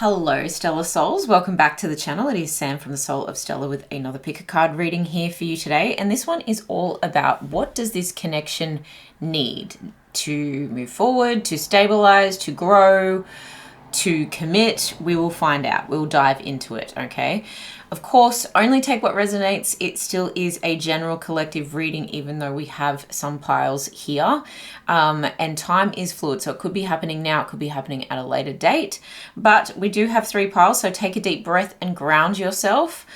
Hello Stella Souls, welcome back to the channel. It is Sam from the Soul of Stella with another pick a card reading here for you today, and this one is all about what does this connection need to move forward, to stabilize, to grow, to commit. We will find out. We'll dive into it, okay? Of course, only take what resonates. It still is a general collective reading, even though we have some piles here. And time is fluid, so it could be happening now, it could be happening at a later date. But we do have 3 piles, so take a deep breath and ground yourself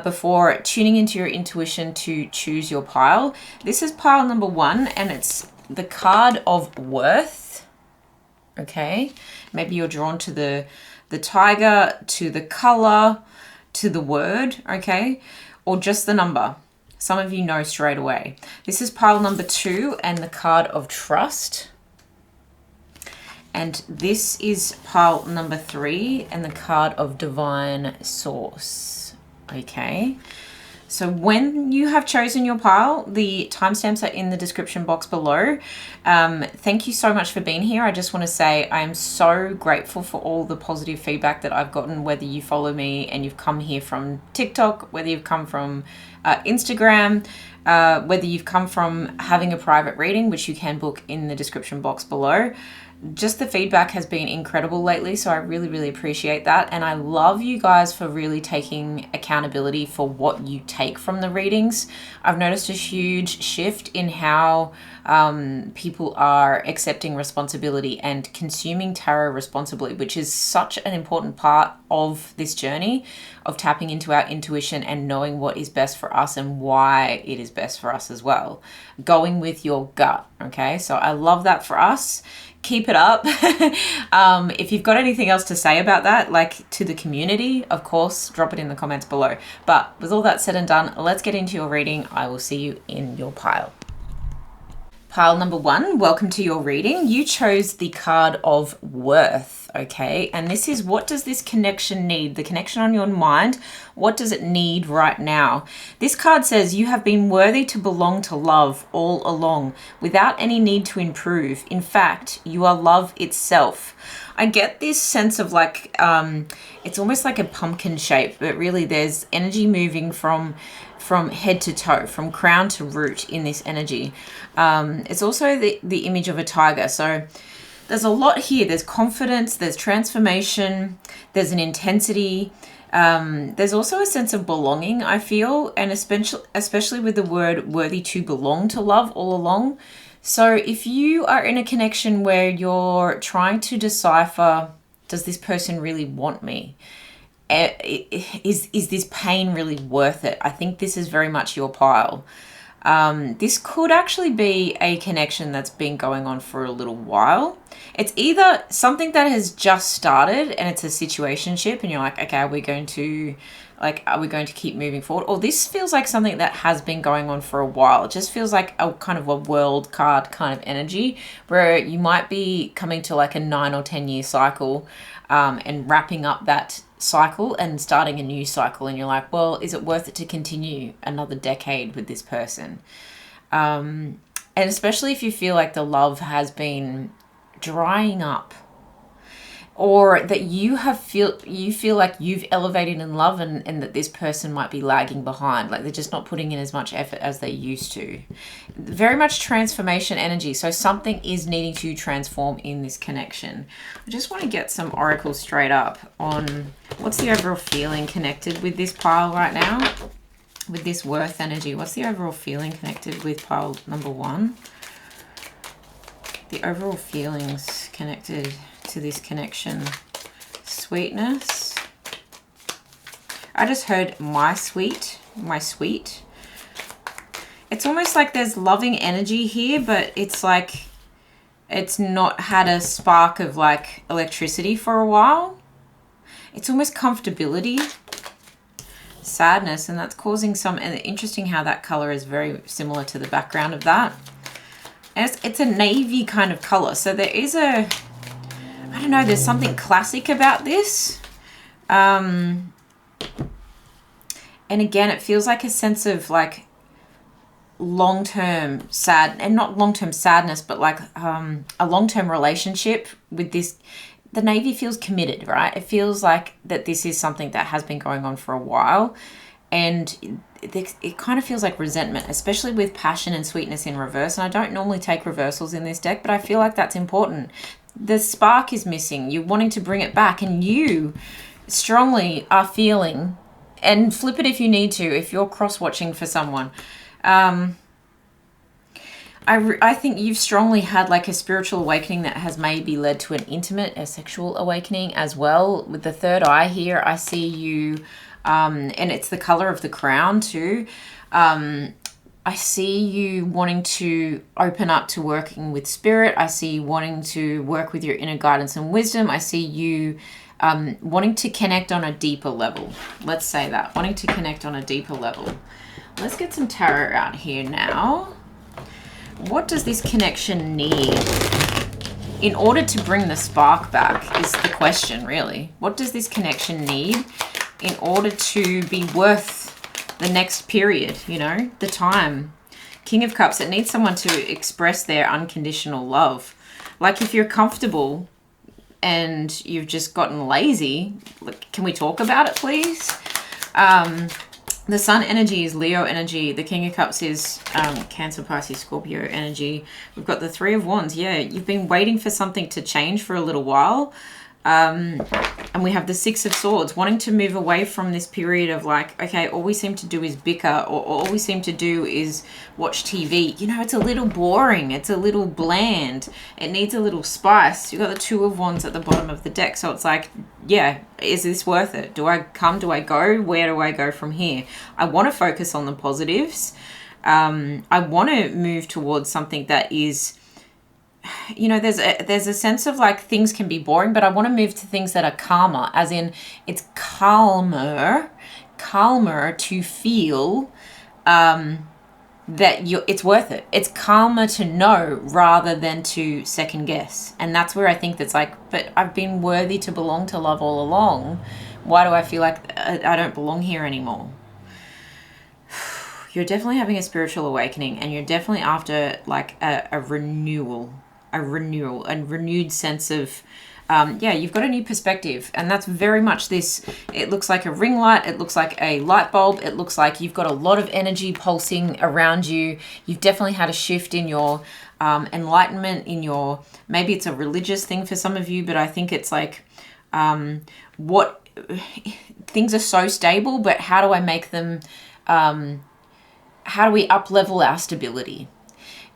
before tuning into your intuition to choose your pile. This is pile number 1, and it's the card of worth, okay? Maybe you're drawn to the tiger, to the color, to the word, okay? Or just the number. Some of you know straight away. This is pile number 2 and the card of trust. And this is pile number 3 and the card of divine source, okay? So when you have chosen your pile, the timestamps are in the description box below. Thank you so much for being here. I just want to say I am so grateful for all the positive feedback that I've gotten, whether you follow me and you've come here from TikTok, whether you've come from Instagram, whether you've come from having a private reading, which you can book in the description box below. Just the feedback has been incredible lately, so I really appreciate that, and I love you guys for really taking accountability for what you take from the readings. I've noticed a huge shift in how people are accepting responsibility and consuming tarot responsibly, which is such an important part of this journey of tapping into our intuition and knowing what is best for us and why it is best for us as well. Going with your gut, okay? So I love that for us. Keep it up. If you've got anything else to say about that, like to the community, of course, drop it in the comments below. But with all that said and done, let's get into your reading. I will see you in your pile. Pile number 1, welcome to your reading. You chose the card of worth, okay? And this is, what does this connection need? The connection on your mind, what does it need right now? This card says you have been worthy to belong to love all along without any need to improve. In fact, you are love itself. I get this sense of like, it's almost like a pumpkin shape, but really there's energy moving from head to toe, from crown to root in this energy. It's also the image of a tiger. So there's a lot here. There's confidence, there's transformation, there's an intensity. There's also a sense of belonging, I feel, and especially with the word worthy to belong to love all along. So if you are in a connection where you're trying to decipher, does this person really want me? Is this pain really worth it? I think this is very much your pile. This could actually be a connection that's been going on for a little while. It's either something that has just started and it's a situationship and you're like, okay, are we going to keep moving forward? Or this feels like something that has been going on for a while. It just feels like a kind of a world card kind of energy where you might be coming to like a 9 or 10 year cycle and wrapping up that cycle and starting a new cycle, and you're like, well, is it worth it to continue another decade with this person? And especially if you feel like the love has been drying up, or that you feel like you've elevated in love and that this person might be lagging behind, like they're just not putting in as much effort as they used to. Very much transformation energy. So something is needing to transform in this connection. I just want to get some oracles straight up on what's the overall feeling connected with this pile right now, with this worth energy. What's the overall feeling connected with pile number 1? The overall feelings connected to this connection. Sweetness. I just heard my sweet. It's almost like there's loving energy here, but it's like it's not had a spark of like electricity for a while. It's almost comfortability. Sadness, and that's causing some, and interesting how that color is very similar to the background of that. And it's a navy kind of color. So there is a, I don't know, there's something classic about this. And again, it feels like a sense of like long-term sad, and not long-term sadness, but like a long-term relationship with this the Navy feels committed, right? It feels like that this is something that has been going on for a while, and it kind of feels like resentment, especially with passion and sweetness in reverse. And I don't normally take reversals in this deck, but I feel like that's important. The spark is missing. You're wanting to bring it back, and you strongly are feeling, and flip it if you need to, if you're cross-watching for someone. I think you've strongly had like a spiritual awakening that has maybe led to an intimate, a sexual awakening as well. With the third eye here, I see you, and it's the color of the crown too. I see you wanting to open up to working with spirit. I see you wanting to work with your inner guidance and wisdom. I see you wanting to connect on a deeper level. Let's say that. Wanting to connect on a deeper level. Let's get some tarot out here now. What does this connection need in order to bring the spark back is the question, really. What does this connection need in order to be worth the next period, you know, the time? King of Cups, it needs someone to express their unconditional love. Like if you're comfortable and you've just gotten lazy, look, can we talk about it, please? The Sun energy is Leo energy. The King of Cups is Cancer, Pisces, Scorpio energy. We've got the Three of Wands. Yeah, you've been waiting for something to change for a little while. And we have the Six of Swords, wanting to move away from this period of like, okay, all we seem to do is bicker, or all we seem to do is watch TV. You know, it's a little boring. It's a little bland. It needs a little spice. You've got the Two of Wands at the bottom of the deck. So it's like, yeah, is this worth it? Do I come? Do I go? Where do I go from here? I want to focus on the positives. I want to move towards something that is, you know, there's a sense of like things can be boring, but I want to move to things that are calmer, as in it's calmer to feel that it's worth it. It's calmer to know rather than to second guess. And that's where I think that's like, but I've been worthy to belong to love all along. Why do I feel like I don't belong here anymore? You're definitely having a spiritual awakening, and you're definitely after like a renewal, a renewed sense of, yeah, you've got a new perspective. And that's very much this. It looks like a ring light. It looks like a light bulb. It looks like you've got a lot of energy pulsing around you. You've definitely had a shift in your enlightenment, in your, maybe it's a religious thing for some of you, but I think it's like, what things are so stable, but how do I make them, how do we up level our stability?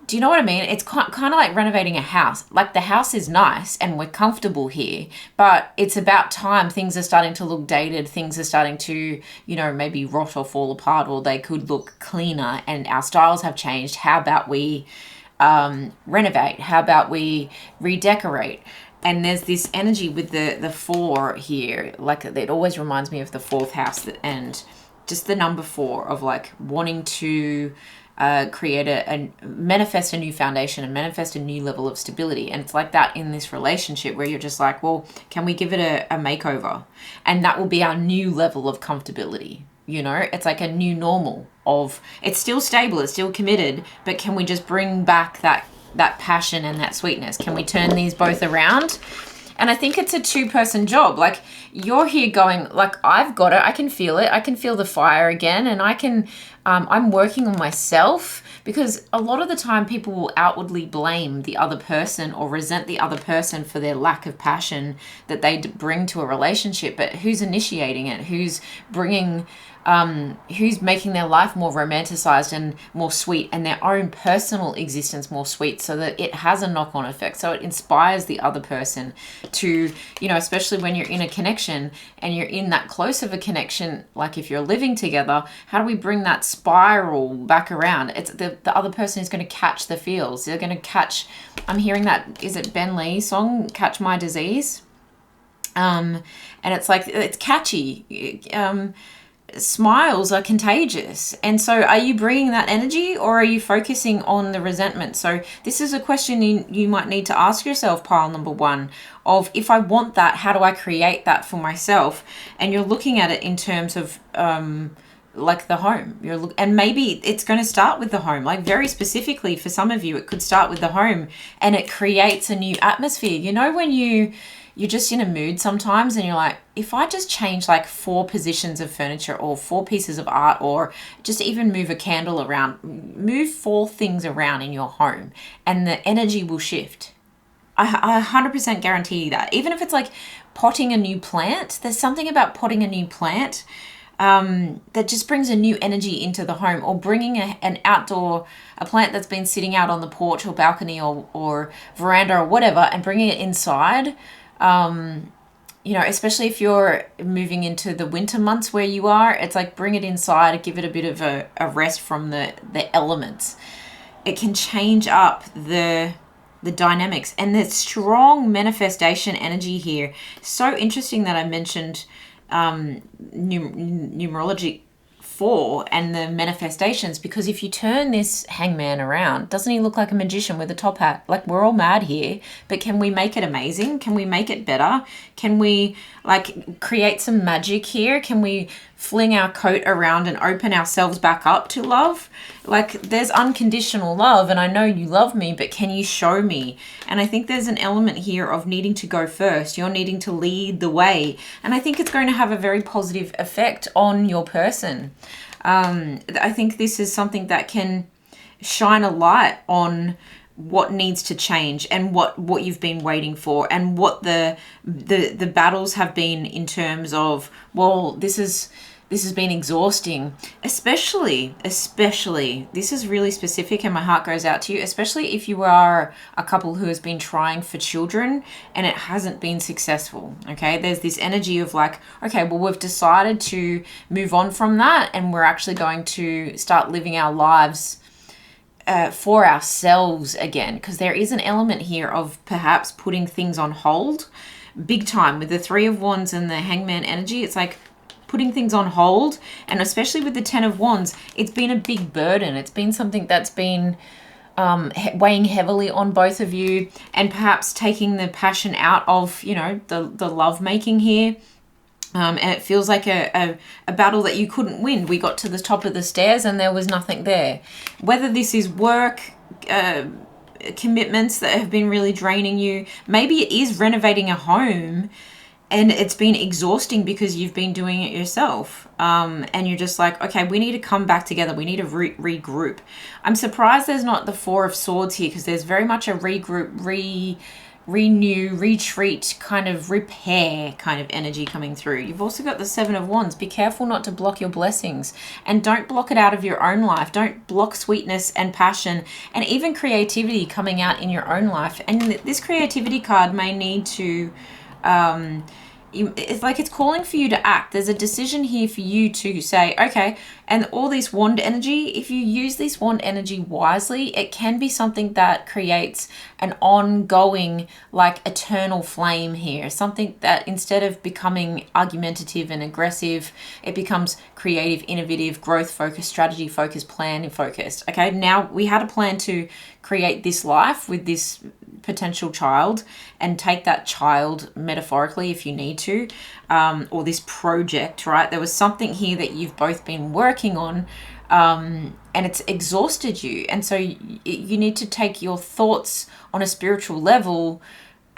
Do you know what I mean? It's kind of like renovating a house. Like the house is nice and we're comfortable here, but it's about time. Things are starting to look dated. Things are starting to, you know, maybe rot or fall apart, or they could look cleaner, and our styles have changed. How about we renovate? How about we redecorate? And there's this energy with the four here. Like it always reminds me of the fourth house, and just the number 4 of like wanting to create a manifest a new foundation and manifest a new level of stability. And it's like that in this relationship where you're just like, well, can we give it a makeover? And that will be our new level of comfortability. You know, it's like a new normal of, it's still stable, it's still committed, but can we just bring back that passion and that sweetness? Can we turn these both around? And I think it's a 2-person job. Like you're here going like, I've got it. I can feel it. I can feel the fire again. And I can, I'm working on myself, because a lot of the time people will outwardly blame the other person or resent the other person for their lack of passion that they bring to a relationship. But who's initiating it? Who's bringing, who's making their life more romanticized and more sweet, and their own personal existence more sweet, so that it has a knock-on effect. So it inspires the other person to, you know, especially when you're in a connection and you're in that close of a connection, like if you're living together, how do we bring that spiral back around? It's the other person is going to catch the feels. They're going to catch, I'm hearing that, is it Ben Lee's song, Catch My Disease? And it's like, it's catchy. Smiles are contagious. And so are you bringing that energy, or are you focusing on the resentment? So this is a question you might need to ask yourself, pile number 1, of if I want that, how do I create that for myself? And you're looking at it in terms of like the home. And maybe it's going to start with the home. Like very specifically for some of you, it could start with the home, and it creates a new atmosphere. You know, when you you're just in a mood sometimes and you're like, if I just change like 4 positions of furniture or 4 pieces of art, or just even move a candle around, move 4 things around in your home, and the energy will shift. I 100% guarantee you that. Even if it's like potting a new plant, there's something about potting a new plant that just brings a new energy into the home, or bringing a plant that's been sitting out on the porch or balcony or veranda or whatever, and bringing it inside. Especially if you're moving into the winter months where you are, it's like bring it inside, give it a bit of a rest from the elements. It can change up the dynamics and the strong manifestation energy here. So interesting that I mentioned numerology 4 and the manifestations, because if you turn this hangman around, doesn't he look like a magician with a top hat? Like, we're all mad here, but can we make it amazing? Can we make it better? Can we like create some magic here? Can we fling our coat around and open ourselves back up to love? Like, there's unconditional love, and I know you love me, but can you show me? And I think there's an element here of needing to go first. You're needing to lead the way, and I think it's going to have a very positive effect on your person. I think this is something that can shine a light on what needs to change, and what you've been waiting for, and what the battles have been in terms of, well, this has been exhausting, especially, this is really specific, and my heart goes out to you, especially if you are a couple who has been trying for children and it hasn't been successful. Okay, there's this energy of like, okay, well, we've decided to move on from that, and we're actually going to start living our lives for ourselves again, because there is an element here of perhaps putting things on hold big time with the 3 of Wands and the Hangman energy. It's like putting things on hold, and especially with the 10 of Wands, it's been a big burden. It's been something that's been weighing heavily on both of you, and perhaps taking the passion out of, the love making here. And it feels like a battle that you couldn't win. We got to the top of the stairs and there was nothing there. Whether this is work, commitments that have been really draining you, maybe it is renovating a home and it's been exhausting because you've been doing it yourself. And you're just like, okay, we need to come back together. We need to regroup. I'm surprised there's not the 4 of Swords here, because there's very much a regroup, renew, retreat, kind of repair kind of energy coming through. You've also got the 7 of Wands. Be careful not to block your blessings, and don't block it out of your own life. Don't block sweetness and passion and even creativity coming out in your own life. And this creativity card may need to it's like it's calling for you to act. There's a decision here for you to say, okay, and all this wand energy, if you use this wand energy wisely, it can be something that creates an ongoing, like, eternal flame here. Something that instead of becoming argumentative and aggressive, it becomes creative, innovative, growth focused, strategy focused, plan focused. Okay, now we had a plan to create this life with this potential child, and take that child metaphorically if you need to, or this project, right? There was something here that you've both been working on, and it's exhausted you, and so you need to take your thoughts on a spiritual level,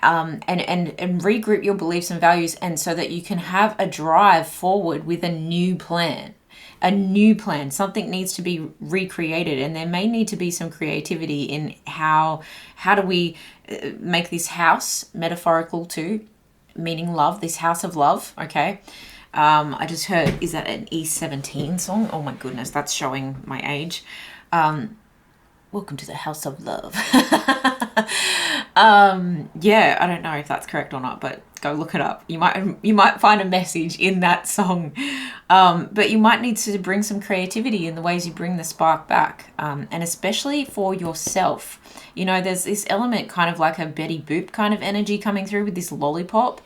and regroup your beliefs and values, and so that you can have a drive forward with a new plan. Something needs to be recreated, and there may need to be some creativity in how do we make this house metaphorical too, meaning love, this house of love. Okay, I just heard, is that an E17 song? Oh my goodness, that's showing my age. Welcome to the house of love. Yeah, I don't know if that's correct or not, but go look it up. You might find a message in that song. But you might need to bring some creativity in the ways you bring the spark back, and especially for yourself. There's this element, kind of like a Betty Boop kind of energy coming through with this lollipop,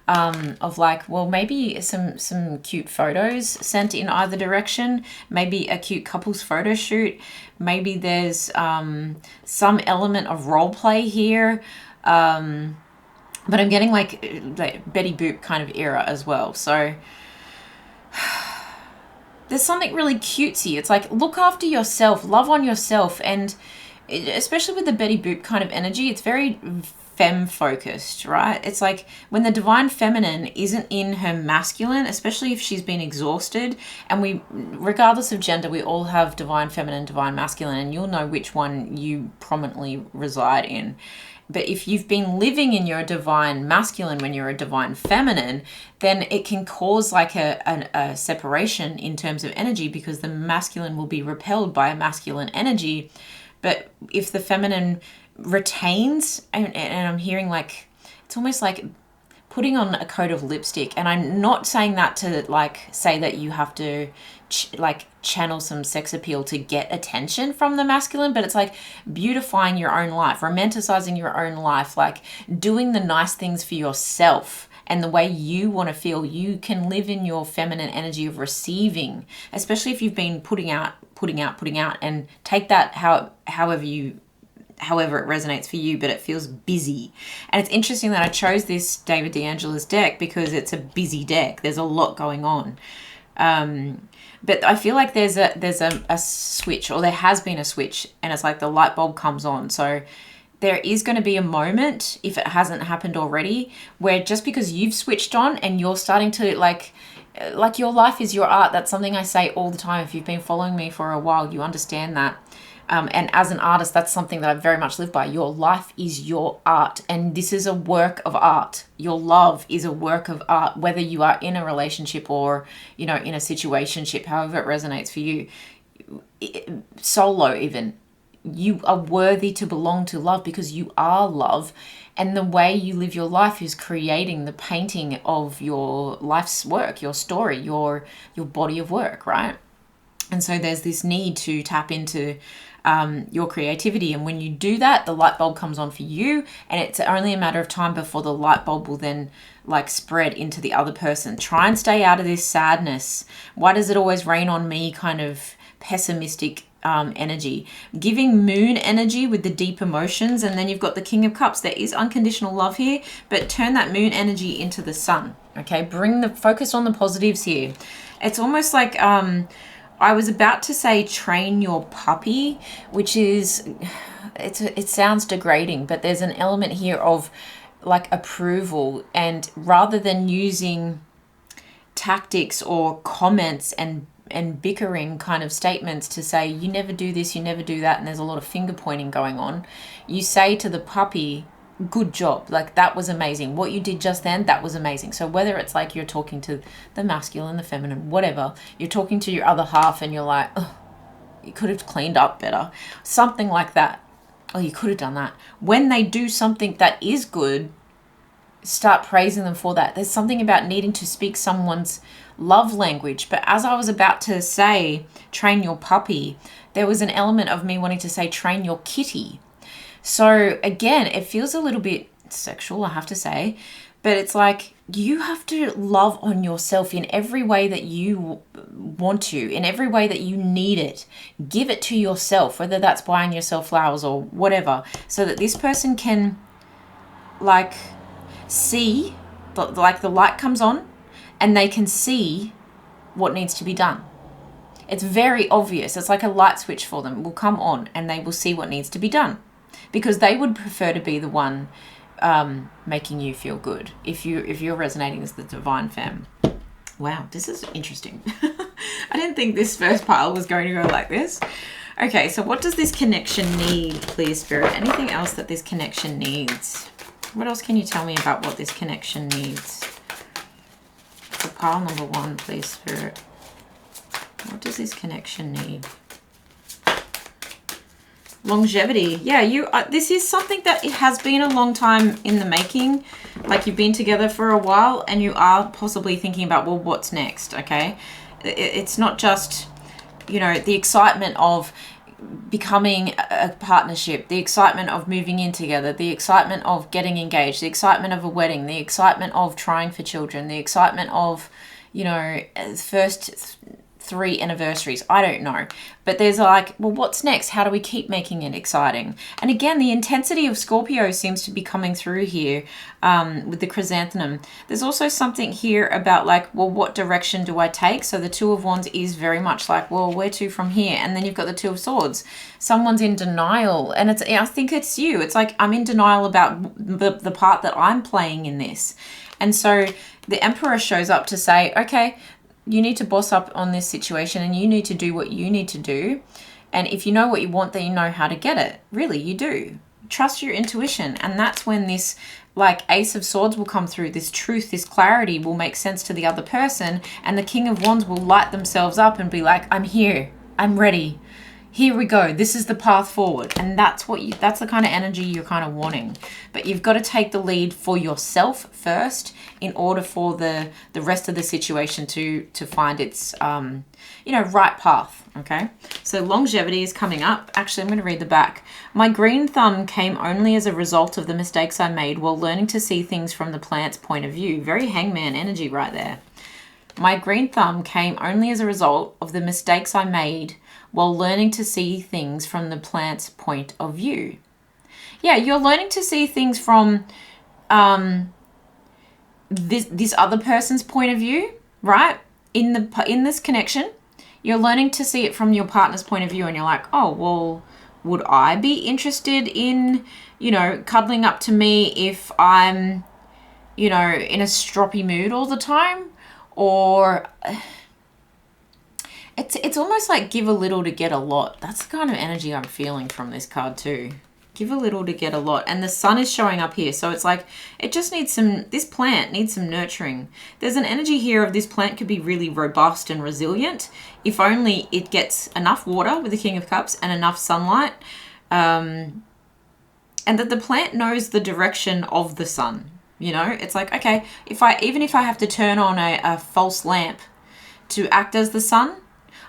of like, well, maybe some cute photos sent in either direction, maybe a cute couples photo shoot, maybe there's some element of role play here, but I'm getting like Betty Boop kind of era as well. So there's something really cutesy. It's like, look after yourself, love on yourself, and especially with the Betty Boop kind of energy, it's very femme focused, right? It's like when the divine feminine isn't in her masculine, especially if she's been exhausted, and we, regardless of gender, we all have divine feminine, divine masculine, and you'll know which one you prominently reside in. But if you've been living in your divine masculine when you're a divine feminine, then it can cause like a separation in terms of energy, because the masculine will be repelled by a masculine energy. But if the feminine retains, and I'm hearing like, it's almost like putting on a coat of lipstick, and I'm not saying that to like say that you have to channel some sex appeal to get attention from the masculine, but it's like beautifying your own life, romanticizing your own life, like doing the nice things for yourself and the way you want to feel. You can live in your feminine energy of receiving, especially if you've been putting out, and take that however it resonates for you, but it feels busy. And it's interesting that I chose this David D'Angela's deck because it's a busy deck. There's a lot going on. But I feel like there's a switch, or there has been a switch, and it's like the light bulb comes on. So there is going to be a moment, if it hasn't happened already, where just because you've switched on and you're starting to like your life is your art. That's something I say all the time. If you've been following me for a while, you understand that. And as an artist, that's something that I very much live by. Your life is your art, and this is a work of art. Your love is a work of art, whether you are in a relationship or, in a situationship, however it resonates for you. Solo even. You are worthy to belong to love because you are love, and the way you live your life is creating the painting of your life's work, your story, your body of work, right? And so there's this need to tap into your creativity. And when you do that, the light bulb comes on for you, and it's only a matter of time before the light bulb will then like spread into the other person. Try and stay out of this sadness. Why does it always rain on me kind of pessimistic energy? Giving moon energy with the deep emotions, and then you've got the King of Cups. There is unconditional love here, but turn that moon energy into the sun. Okay, bring the focus on the positives here. It's almost like I was about to say train your puppy, which is, it sounds degrading, but there's an element here of like approval, and rather than using tactics or comments and bickering kind of statements to say, you never do this, you never do that, and there's a lot of finger pointing going on, you say to the puppy, good job, like that was amazing. What you did just then, that was amazing. So whether it's like you're talking to the masculine, the feminine, whatever, you're talking to your other half and you're like, oh, you could have cleaned up better. Something like that. Oh, you could have done that. When they do something that is good, start praising them for that. There's something about needing to speak someone's love language. But as I was about to say, train your puppy, there was an element of me wanting to say, train your kitty. So again, it feels a little bit sexual, I have to say, but it's like you have to love on yourself in every way that you want to, in every way that you need it. Give it to yourself, whether that's buying yourself flowers or whatever, so that this person can like see, like the light comes on and they can see what needs to be done. It's very obvious. It's like a light switch for them. It will come on and they will see what needs to be done, because they would prefer to be the one making you feel good if you're resonating as the divine femme. Wow, this is interesting. I didn't think this first pile was going to go like this. Okay, so what does this connection need, please, Spirit? Anything else that this connection needs? What else can you tell me about what this connection needs? For pile number 1, please, Spirit. What does this connection need? Longevity. Yeah, this is something that it has been a long time in the making. Like you've been together for a while and you are possibly thinking about, well, what's next? Okay. It's not just, the excitement of becoming a partnership, the excitement of moving in together, the excitement of getting engaged, the excitement of a wedding, the excitement of trying for children, the excitement of, first 3 anniversaries. I don't know. But there's like, well, what's next? How do we keep making it exciting? And again, the intensity of Scorpio seems to be coming through here with the chrysanthemum. There's also something here about like, well, what direction do I take? So the Two of Wands is very much like, well, where to from here? And then you've got the Two of Swords. Someone's in denial. And I think it's you. It's like, I'm in denial about the part that I'm playing in this. And so the Emperor shows up to say, okay, you need to boss up on this situation and you need to do what you need to do. And if you know what you want, then you know how to get it. Really, you do. Trust your intuition. And that's when this like Ace of Swords will come through. This truth, this clarity will make sense to the other person. And the King of Wands will light themselves up and be like, I'm here. I'm ready. Here we go. This is the path forward. And that's the kind of energy you're kind of wanting. But you've got to take the lead for yourself first in order for the rest of the situation to find its, right path. Okay. So longevity is coming up. Actually, I'm going to read the back. My green thumb came only as a result of the mistakes I made while learning to see things from the plant's point of view. Very Hangman energy right there. My green thumb came only as a result of the mistakes I made while learning to see things from the plant's point of view. Yeah, you're learning to see things from this other person's point of view, right? In this connection, you're learning to see it from your partner's point of view, and you're like, oh, well, would I be interested in, cuddling up to me if I'm, in a stroppy mood all the time? Or it's almost like give a little to get a lot. That's the kind of energy I'm feeling from this card too. Give a little to get a lot. And the sun is showing up here. So it's like, it just needs this plant needs some nurturing. There's an energy here of this plant could be really robust and resilient if only it gets enough water with the King of Cups and enough sunlight. And that the plant knows the direction of the sun. It's like, okay, even if I have to turn on a false lamp to act as the sun,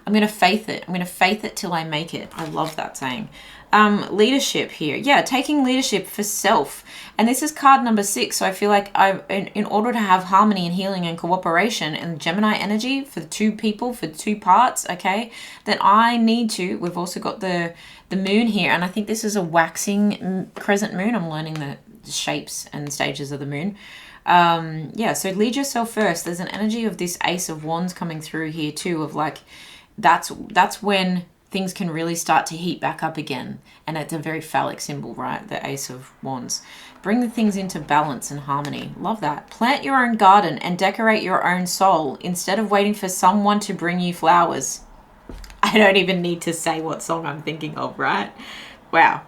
I'm going to faith it. I'm going to faith it till I make it. I love that saying. Leadership here. Yeah, taking leadership for self. And this is card number 6. So I feel like in order to have harmony and healing and cooperation and Gemini energy for the 2 people, for 2 parts, okay, then I need to, we've also got the moon here. And I think this is a waxing crescent moon. I'm learning the shapes and stages of the moon. So lead yourself first. There's an energy of this Ace of Wands coming through here too, of like, that's when things can really start to heat back up again. And it's a very phallic symbol, right? The Ace of Wands. Bring the things into balance and harmony. Love that. Plant your own garden and decorate your own soul instead of waiting for someone to bring you flowers. I don't even need to say what song I'm thinking of, right? Wow.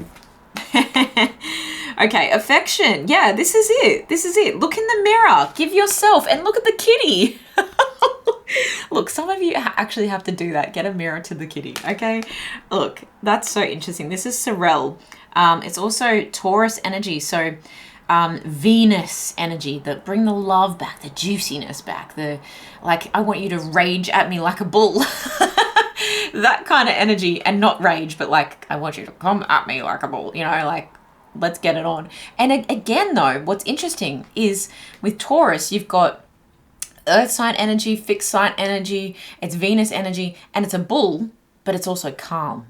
Okay, affection. Yeah, this is it. This is it. Look in the mirror. Give yourself, and look at the kitty. Look, some of you actually have to do that. Get a mirror to the kitty, okay? Look, that's so interesting. This is Cheralyn. It's also Taurus energy. So Venus energy, that bring the love back, the juiciness back, I want you to rage at me like a bull. That kind of energy, and not rage, but like, I want you to come at me like a bull, let's get it on. And again, though, what's interesting is with Taurus, you've got Earth sign energy, fixed sign energy, it's Venus energy, and it's a bull, but it's also calm.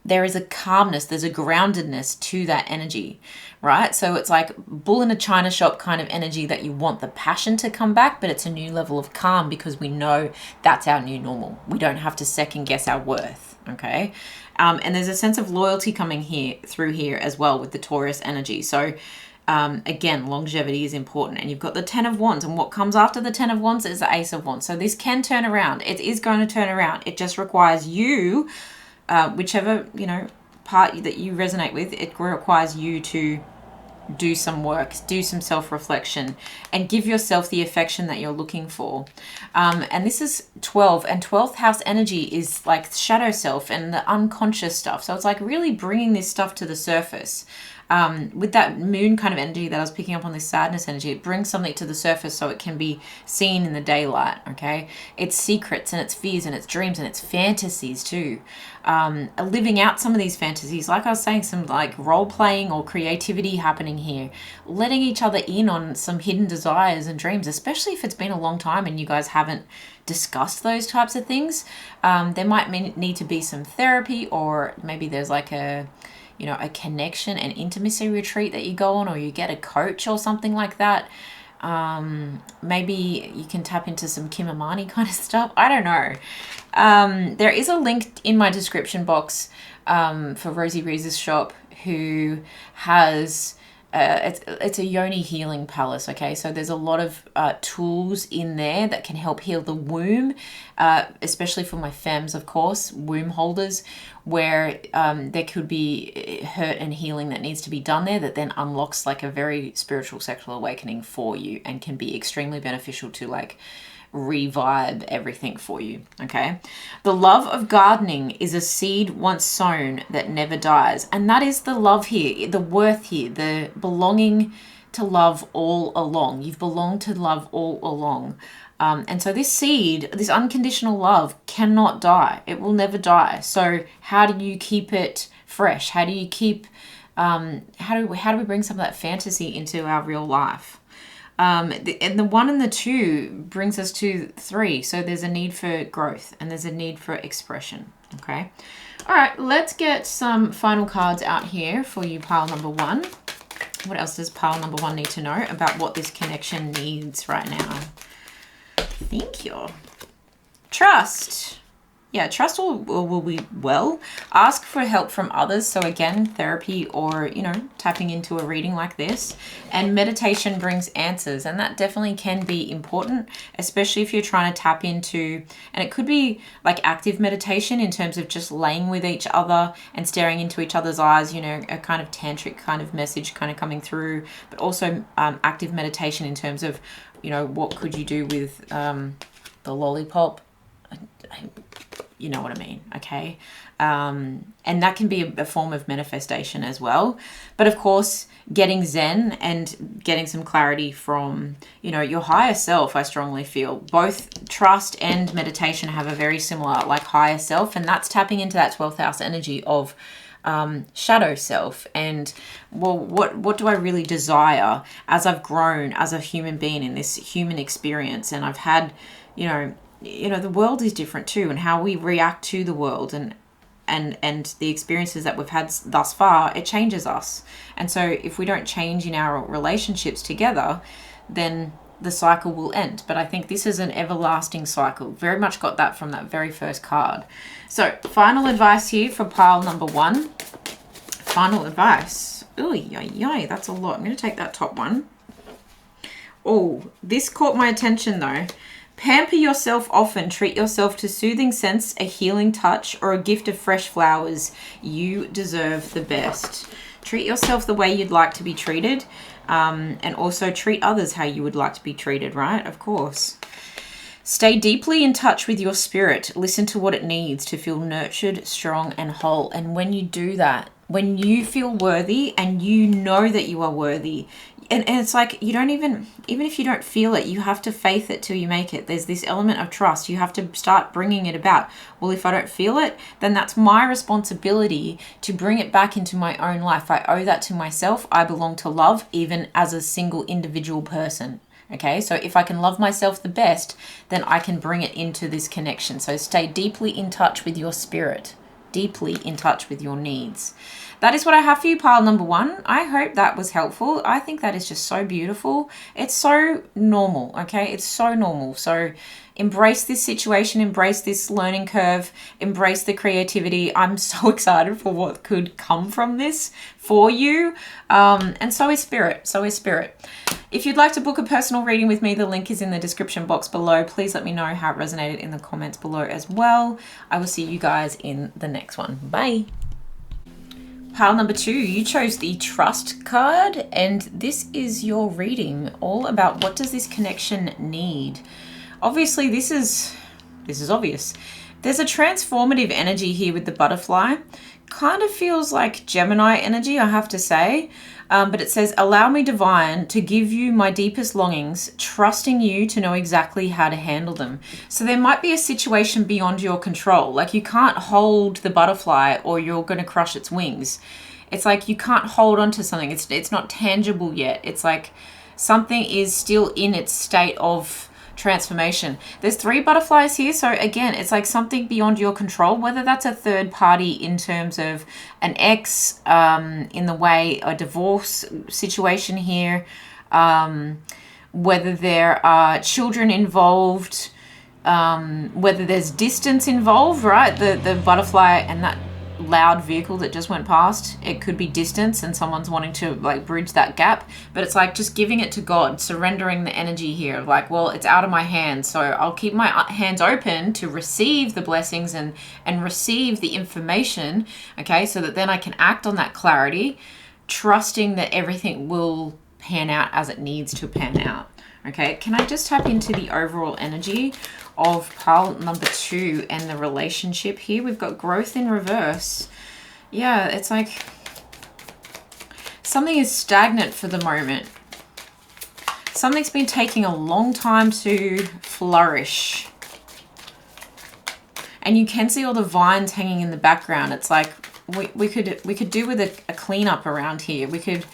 There is a calmness, there's a groundedness to that energy, right? So it's like bull in a china shop kind of energy that you want the passion to come back, but it's a new level of calm because we know that's our new normal. We don't have to second guess our worth, okay? And there's a sense of loyalty coming through here as well with the Taurus energy. So again, longevity is important. And you've got the 10 of Wands, and what comes after the 10 of Wands is the Ace of Wands. So this can turn around. It is going to turn around. It just requires you, whichever, part that you resonate with, it requires you to do some work, do some self-reflection, and give yourself the affection that you're looking for. And this is 12, and 12th house energy is like shadow self and the unconscious stuff. So it's like really bringing this stuff to the surface. with that moon kind of energy that I was picking up on, this sadness energy, it brings something to the surface so it can be seen in the daylight, okay? It's secrets and it's fears and it's dreams and it's fantasies too. Living out some of these fantasies, like I was saying, some like role playing or creativity happening here, letting each other in on some hidden desires and dreams, especially if it's been a long time and you guys haven't discussed those types of things. There might need to be some therapy, or maybe there's like a connection and intimacy retreat that you go on, or you get a coach or something like that. Maybe you can tap into some Kimamani kind of stuff. I don't know. There is a link in my description box for Rosie Reese's shop, who has it's a yoni healing palace, okay? So there's a lot of tools in there that can help heal the womb, especially for my femmes, of course, womb holders, where there could be hurt and healing that needs to be done there, that then unlocks like a very spiritual sexual awakening for you and can be extremely beneficial to like revive everything for you, okay? The love of gardening is a seed once sown that never dies. And that is the love here, the worth here, the belonging to love all along. You've belonged to love all along. And so this seed, this unconditional love, cannot die. It will never die. So how do you keep it fresh? How do you keep, how do we bring some of that fantasy into our real life? And the 1 and the 2 brings us to 3. So there's a need for growth and there's a need for expression. Okay. All right. Let's get some final cards out here for you, pile number 1. What else does pile number 1 need to know about what this connection needs right now? Thank you. Trust. Yeah, trust will be well. Ask for help from others. So again, therapy or, tapping into a reading like this. And meditation brings answers. And that definitely can be important, especially if you're trying to tap into, and it could be like active meditation in terms of just laying with each other and staring into each other's eyes, a kind of tantric kind of message kind of coming through, but also active meditation in terms of, what could you do with the lollipop? You know what I mean, okay? And that can be a form of manifestation as well. But of course, getting Zen and getting some clarity from, your higher self, I strongly feel. Both trust and meditation have a very similar, like, higher self. And that's tapping into that 12th house energy of shadow self. And, well, what do I really desire as I've grown as a human being in this human experience? And I've had, the world is different too, and how we react to the world and the experiences that we've had thus far, it changes us. And so if we don't change in our relationships together, then the cycle will end. But I think this is an everlasting cycle. Very much got that from that very first card. So final advice here for pile number 1. Final advice. Oh, yay, that's a lot. I'm going to take that top one. Oh, this caught my attention though. Pamper yourself often. Treat yourself to soothing scents, a healing touch, or a gift of fresh flowers. You deserve the best. Treat yourself the way you'd like to be treated, and also treat others how you would like to be treated, right? Of course. Stay deeply in touch with your spirit. Listen to what it needs to feel nurtured, strong, and whole. And when you do that, when you feel worthy and you know that you are worthy, and it's like you don't even if you don't feel it, you have to faith it till you make it. There's this element of trust. You have to start bringing it about. Well, if I don't feel it, then that's my responsibility to bring it back into my own life. I owe that to myself. I belong to love, even as a single individual person. Okay, so if I can love myself the best, then I can bring it into this connection. So stay deeply in touch with your spirit, deeply in touch with your needs. That is what I have for you, pile number 1. I hope that was helpful. I think that is just so beautiful. It's so normal, okay? It's so normal. So embrace this situation, embrace this learning curve, embrace the creativity. I'm so excited for what could come from this for you. And so is spirit. So is spirit. If you'd like to book a personal reading with me, the link is in the description box below. Please let me know how it resonated in the comments below as well. I will see you guys in the next one. Bye. Pile number 2, you chose the trust card, and this is your reading all about what does this connection need. Obviously, this is obvious. There's a transformative energy here with the butterfly. kind of feels like Gemini energy, I have to say. But it says, allow me, divine, to give you my deepest longings, trusting you to know exactly how to handle them. So there might be a situation beyond your control. Like you can't hold the butterfly or you're going to crush its wings. It's like you can't hold on to something. It's not tangible yet. It's like something is still in its state of transformation. There's 3 butterflies here, so again, it's like something beyond your control, whether that's a third party in terms of an ex, in the way a divorce situation here, whether there are children involved, whether there's distance involved, right? The butterfly and that loud vehicle that just went past, it could be distance and someone's wanting to like bridge that gap, but it's like just giving it to God, surrendering the energy here of like, well, it's out of my hands, so I'll keep my hands open to receive the blessings and receive the information, okay, so that then I can act on that clarity, trusting that everything will pan out as it needs to pan out. Okay, can I just tap into the overall energy of pile number 2 and the relationship here? We've got growth in reverse. Yeah, it's like something is stagnant for the moment. Something's been taking a long time to flourish. And you can see all the vines hanging in the background. It's like we could do with a cleanup around here. We could...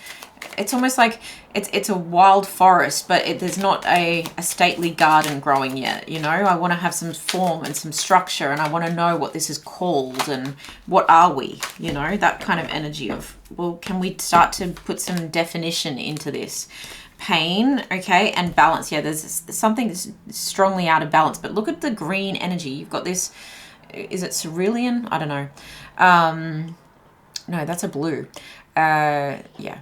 It's almost like it's a wild forest, but there's not a stately garden growing yet, you know? I want to have some form and some structure, and I want to know what this is called and what are we, you know? That kind of energy of, well, can we start to put some definition into this? Pain, okay, and balance. Yeah, there's something that's strongly out of balance, but look at the green energy. You've got this, is it cerulean? I don't know. No, that's a blue. Yeah.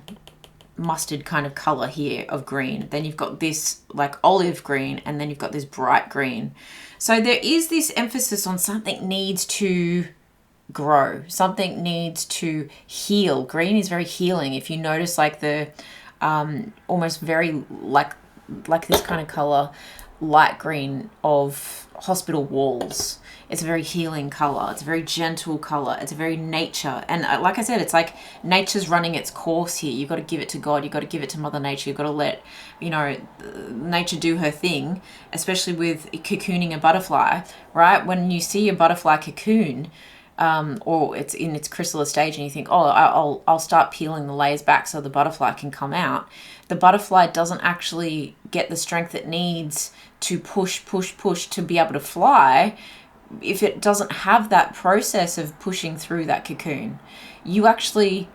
Mustard kind of color here of green. Then you've got this like olive green, and then you've got this bright green. So there is this emphasis on something needs to grow, something needs to heal. Green is very healing. If you notice, like the almost very like this kind of color, light green of hospital walls. It's a very healing color. It's a very gentle color. It's a very nature. And like I said, it's like nature's running its course here. You've got to give it to God. You've got to give it to Mother Nature. You've got to let, you know, nature do her thing, especially with cocooning a butterfly, right? When you see a butterfly cocoon, or it's in its chrysalis stage and you think, oh, I'll start peeling the layers back so the butterfly can come out. The butterfly doesn't actually get the strength it needs to push to be able to fly if it doesn't have that process of pushing through that cocoon. You actually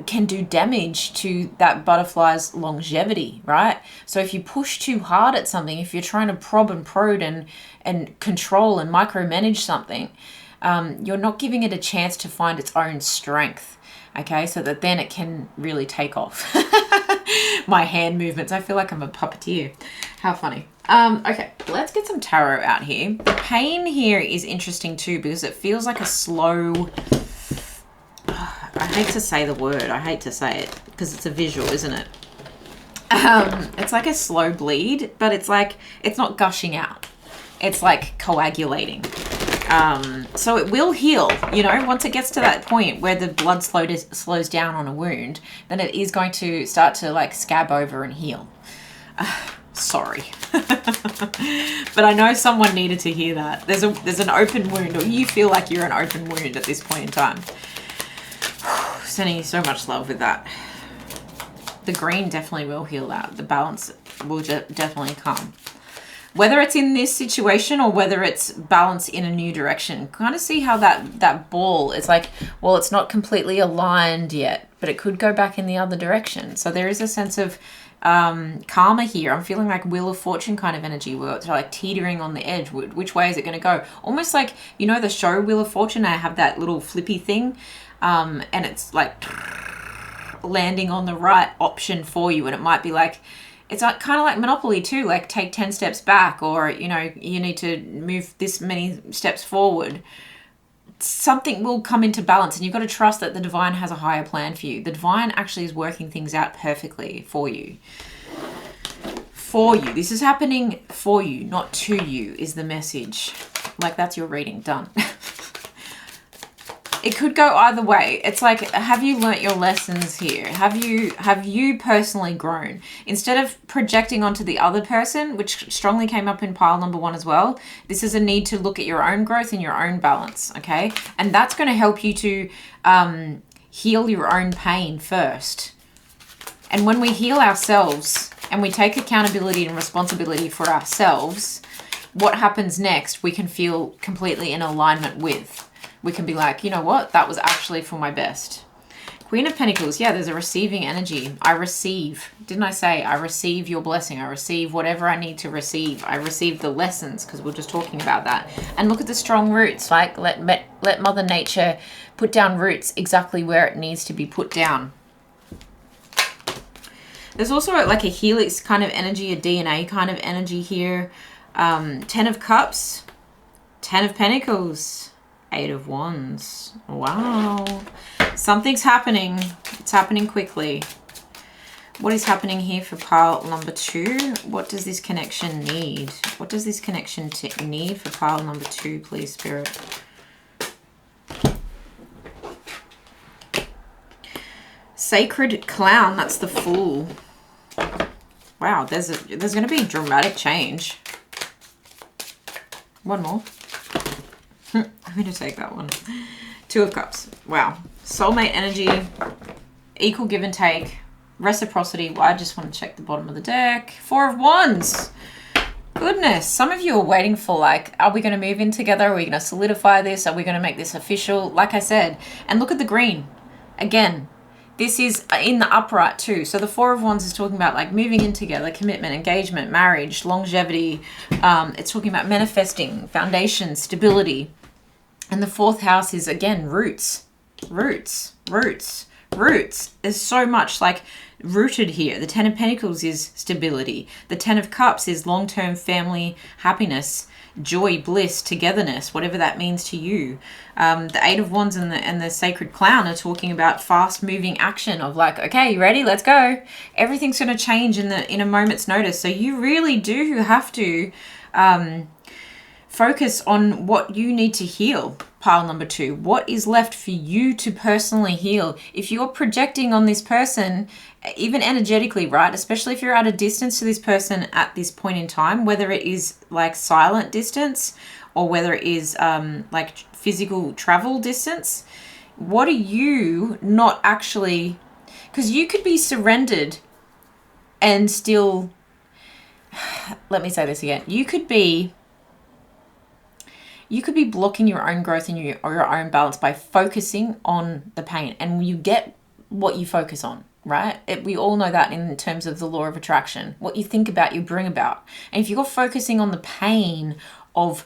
can do damage to that butterfly's longevity, right? So if you push too hard at something, if you're trying to probe and prod and control and micromanage something, you're not giving it a chance to find its own strength, okay? So that then it can really take off. My hand movements, I feel like I'm a puppeteer. How funny. Okay, let's get some tarot out here. The pain here is interesting too, because it feels like a slow... I hate to say the word. I hate to say it because it's a visual, isn't it? It's like a slow bleed, but it's like, it's not gushing out. It's like coagulating. So it will heal, you know, once it gets to that point where the blood slows down on a wound, then it is going to start to like scab over and heal. Sorry. But I know someone needed to hear that. There's an open wound, or you feel like you're an open wound at this point in time. Sending you so much love with that. The green definitely will heal that. The balance will definitely come. Whether it's in this situation or whether it's balance in a new direction, kind of see how that ball, it's like, well, it's not completely aligned yet, but it could go back in the other direction. So there is a sense of karma here. I'm feeling like Wheel of Fortune kind of energy, where it's like teetering on the edge. Which way is it going to go? Almost like, you know, the show Wheel of Fortune, I have that little flippy thing, and it's like landing on the right option for you, and it might be like, it's like, kind of like Monopoly too, like take 10 steps back, or, you know, you need to move this many steps forward. Something will come into balance, and you've got to trust that the divine has a higher plan for you. The divine actually is working things out perfectly for you. For you. This is happening for you, not to you, is the message. Like, that's your reading. Done. it could go either way. It's like, have you learnt your lessons here? Have you personally grown? Instead of projecting onto the other person, which strongly came up in pile number 1 as well, this is a need to look at your own growth and your own balance, okay? And that's going to help you to heal your own pain first. And when we heal ourselves and we take accountability and responsibility for ourselves, what happens next, we can feel completely in alignment with. We can be like, you know what? That was actually for my best. Queen of Pentacles. Yeah, there's a receiving energy. I receive. Didn't I say I receive your blessing? I receive whatever I need to receive. I receive the lessons, because we're just talking about that. And look at the strong roots. Like, let Mother Nature put down roots exactly where it needs to be put down. There's also like a helix kind of energy, a DNA kind of energy here. 10 of Cups, 10 of Pentacles, 8 of Wands. Wow. Something's happening. It's happening quickly. What is happening here for pile number 2? What does this connection need? What does this connection need for pile number 2, please, Spirit? Sacred Clown, that's the Fool. Wow, there's going to be dramatic change. One more. I'm going to take that one. 2 of Cups. Wow. Soulmate energy. Equal give and take. Reciprocity. Well, I just want to check the bottom of the deck. 4 of Wands. Goodness. Some of you are waiting for, like, are we going to move in together? Are we going to solidify this? Are we going to make this official? Like I said. And look at the green. Again, this is in the upright too. So the 4 of Wands is talking about like moving in together, commitment, engagement, marriage, longevity. It's talking about manifesting, foundation, stability. And the 4th house is, again, roots, roots, roots, roots. There's so much like rooted here. The 10 of Pentacles is stability. The 10 of Cups is long-term family happiness, joy, bliss, togetherness, whatever that means to you. The 8 of Wands and the Sacred Clown are talking about fast-moving action of like, okay, you ready? Let's go. Everything's going to change in a moment's notice. So you really do have to focus on what you need to heal. Pile number 2. What is left for you to personally heal? If you're projecting on this person, even energetically, right? Especially if you're at a distance to this person at this point in time, whether it is like silent distance or whether it is like physical travel distance, what are you not actually... Because you could be surrendered and still... Let me say this again. You could be blocking your own growth and your own balance by focusing on the pain. And you get what you focus on, right? We all know that in terms of the law of attraction. What you think about, you bring about. And if you're focusing on the pain of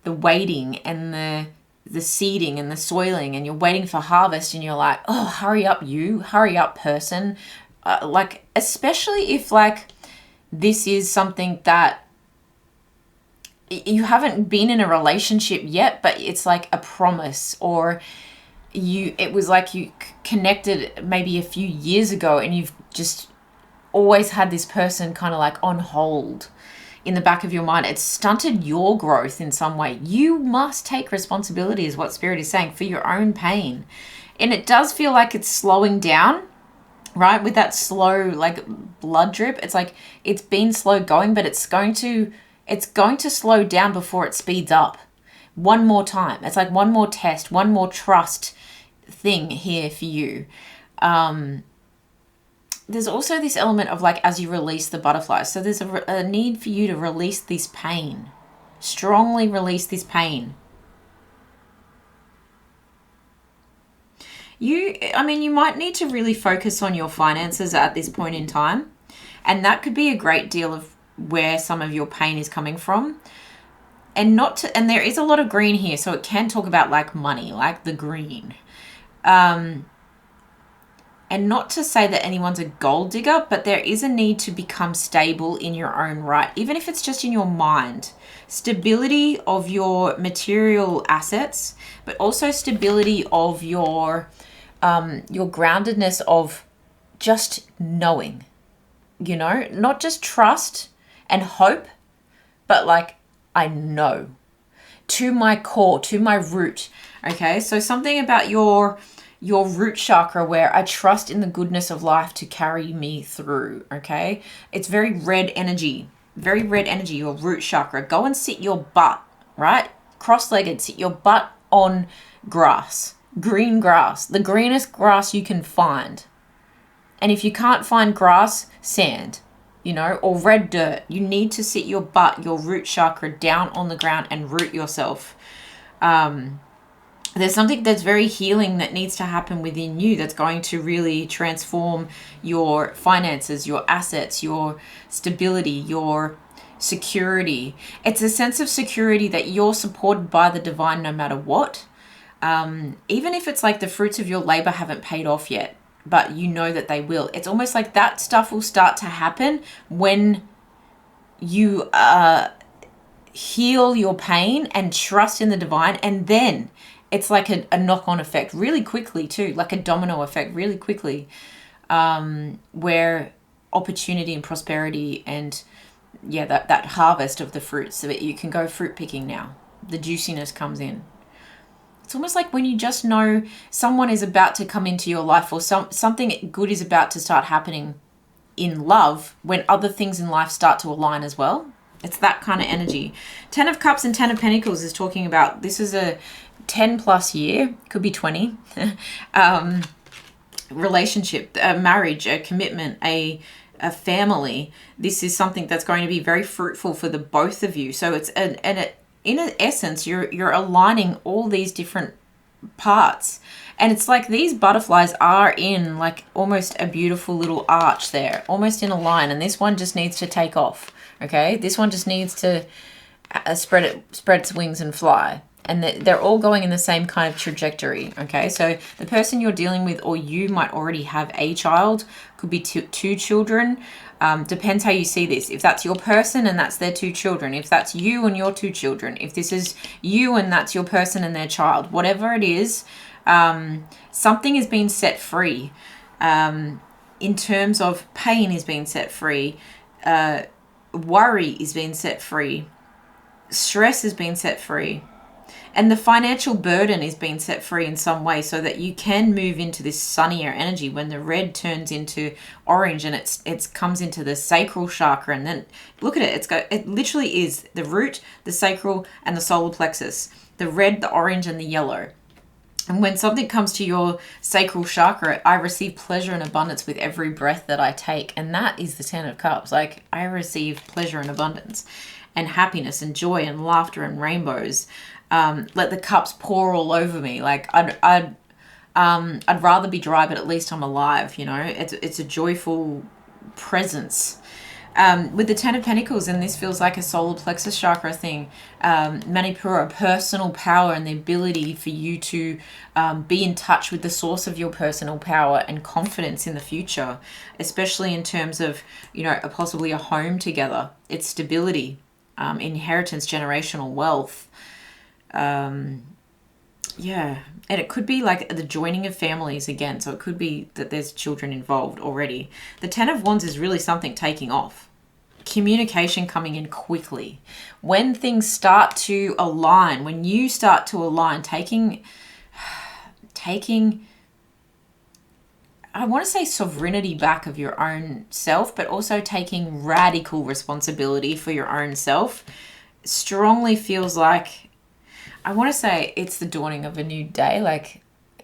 the waiting and the seeding and the soiling, and you're waiting for harvest, and you're like, oh, hurry up, person. Like, especially if like this is something that you haven't been in a relationship yet, but it's like a promise, or it was like you connected maybe a few years ago and you've just always had this person kind of like on hold in the back of your mind. It's stunted your growth in some way. You must take responsibility, is what Spirit is saying, for your own pain. And it does feel like it's slowing down, right? With that slow like blood drip. It's like it's been slow going, but it's going to slow down before it speeds up. One more time. It's like one more test, one more trust thing here for you. There's also this element of like, as you release the butterflies. So there's a need for you to release this pain. Strongly release this pain. You might need to really focus on your finances at this point in time. And that could be a great deal of where some of your pain is coming from. And there is a lot of green here, so it can talk about like money, like the green. And not to say that anyone's a gold digger, but there is a need to become stable in your own right, even if it's just in your mind. Stability of your material assets, but also stability of your groundedness of just knowing, you know, not just trust and hope, but like, I know to my core, to my root. Okay, so something about your root chakra where I trust in the goodness of life to carry me through. Okay, it's very red energy, your root chakra. Go and sit your butt, right? Cross-legged, sit your butt on grass, green grass, the greenest grass you can find. And if you can't find grass, sand, or red dirt. You need to sit your butt, your root chakra, down on the ground and root yourself. There's something that's very healing that needs to happen within you that's going to really transform your finances, your assets, your stability, your security. It's a sense of security that you're supported by the divine no matter what. Even if it's like the fruits of your labor haven't paid off yet, but you know that they will. It's almost like that stuff will start to happen when you heal your pain and trust in the divine. And then it's like a knock-on effect really quickly too, like a domino effect really quickly, where opportunity and prosperity and that harvest of the fruits, so that you can go fruit picking now. The juiciness comes in. It's almost like when you just know someone is about to come into your life, or something good is about to start happening in love, when other things in life start to align as well. It's that kind of energy. 10 of Cups and 10 of Pentacles is talking about, this is a 10 plus year, could be 20, relationship, a marriage, a commitment, a family. This is something that's going to be very fruitful for the both of you. So it's in essence, you're aligning all these different parts. And it's like these butterflies are in like almost a beautiful little arch there, almost in a line. And this one just needs to take off. Okay, this one just needs to spread its wings and fly. And they're all going in the same kind of trajectory. Okay, so the person you're dealing with, or you might already have a child, could be two children. Depends how you see this. If that's your person and that's their two children, if that's you and your two children, if this is you and that's your person and their child, whatever it is, something is being set free. In terms of pain is being set free. Worry is being set free. Stress is being set free. And the financial burden is being set free in some way, so that you can move into this sunnier energy when the red turns into orange, and it comes into the sacral chakra. And then look at it. It literally is the root, the sacral, and the solar plexus. The red, the orange, and the yellow. And when something comes to your sacral chakra, I receive pleasure and abundance with every breath that I take. And that is the 10 of Cups. Like, I receive pleasure and abundance and happiness and joy and laughter and rainbows. Let the cups pour all over me. Like, I'd rather be dry, but at least I'm alive. It's a joyful presence. With the 10 of Pentacles, and this feels like a solar plexus chakra thing, Manipura, personal power, and the ability for you to be in touch with the source of your personal power and confidence in the future, especially in terms of, possibly a home together. It's stability, inheritance, generational wealth. And it could be like the joining of families again. So it could be that there's children involved already. The 10 of Wands is really something taking off. Communication coming in quickly. When things start to align, when you start to align, taking I want to say sovereignty back of your own self, but also taking radical responsibility for your own self, strongly feels like, I want to say it's the dawning of a new day. Like,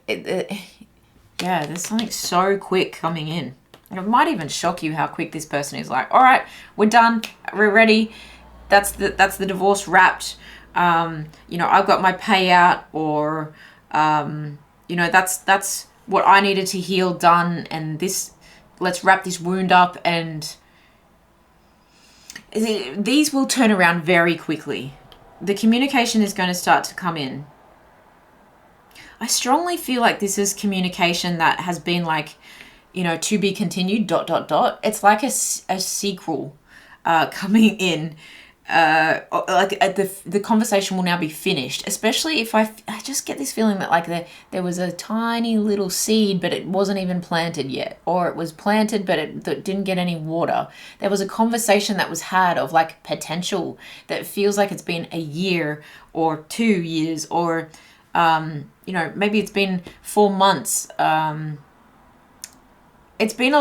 there's something so quick coming in. It might even shock you how quick this person is. Like, all right, we're done. We're ready. That's the divorce wrapped. I've got my payout, or, that's what I needed to heal done. And let's wrap this wound up. And these will turn around very quickly. The communication is going to start to come in. I strongly feel like this is communication that has been like, to be continued, ... It's like a sequel coming in. The conversation will now be finished, especially if I just get this feeling that like there was a tiny little seed, but it wasn't even planted yet, or it was planted, but it didn't get any water. There was a conversation that was had of like potential that feels like it's been a year or 2 years, or You know, maybe it's been 4 months. It's been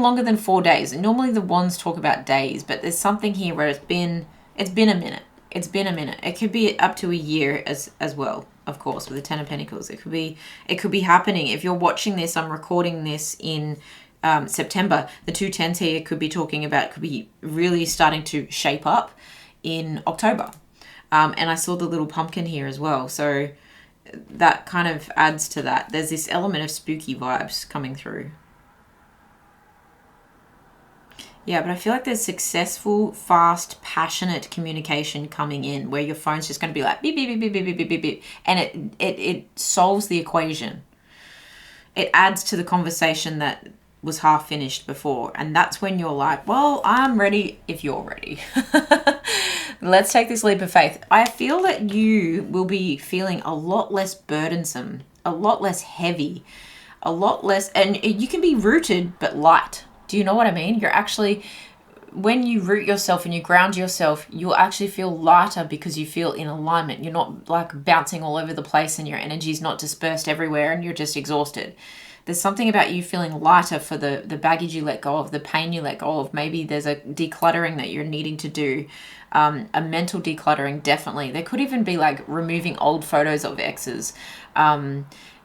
longer than 4 days. And normally the wands talk about days, but there's something here where it's been a minute. It's been a minute. It could be up to a year as well, of course, with the Ten of Pentacles. It could be happening. If you're watching this, I'm recording this in September. The 2 tens here could be talking about, could be really starting to shape up in October. And I saw the little pumpkin here as well. So that kind of adds to that. There's this element of spooky vibes coming through. Yeah, but I feel like there's successful, fast, passionate communication coming in where your phone's just going to be like beep, beep, beep, beep, beep, beep, beep, beep. And it solves the equation. It adds to the conversation that was half finished before. And that's when you're like, well, I'm ready if you're ready. Let's take this leap of faith. I feel that you will be feeling a lot less burdensome, a lot less heavy, a lot less, and you can be rooted but light. Do you know what I mean? You're actually, when you root yourself and you ground yourself, you'll actually feel lighter because you feel in alignment. You're not like bouncing all over the place and your energy's not dispersed everywhere and you're just exhausted. There's something about you feeling lighter for the baggage you let go of, the pain you let go of. Maybe there's a decluttering that you're needing to do, a mental decluttering, definitely. There could even be like removing old photos of exes,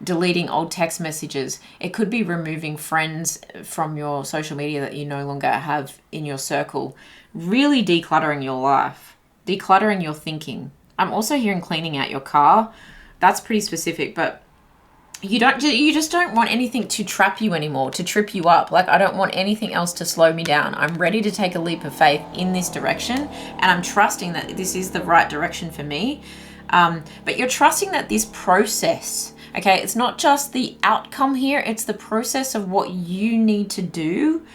deleting old text messages. It could be removing friends from your social media that you no longer have in your circle. Really decluttering your life, decluttering your thinking. I'm also hearing cleaning out your car. That's pretty specific, but you just don't want anything to trap you anymore, to trip you up. Like, I don't want anything else to slow me down. I'm ready to take a leap of faith in this direction, and I'm trusting that this is the right direction for me. But you're trusting that this process, okay, it's not just the outcome here, it's the process of what you need to do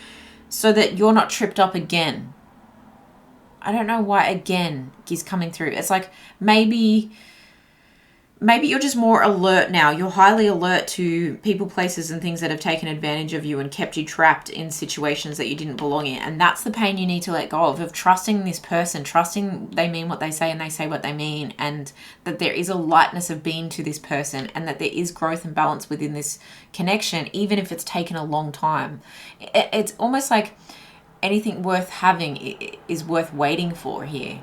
so that you're not tripped up again. I don't know why again is coming through. It's like maybe you're just more alert now. You're highly alert to people, places, and things that have taken advantage of you and kept you trapped in situations that you didn't belong in. And that's the pain you need to let go of trusting this person, trusting they mean what they say and they say what they mean, and that there is a lightness of being to this person and that there is growth and balance within this connection, even if it's taken a long time. It's almost like anything worth having is worth waiting for here.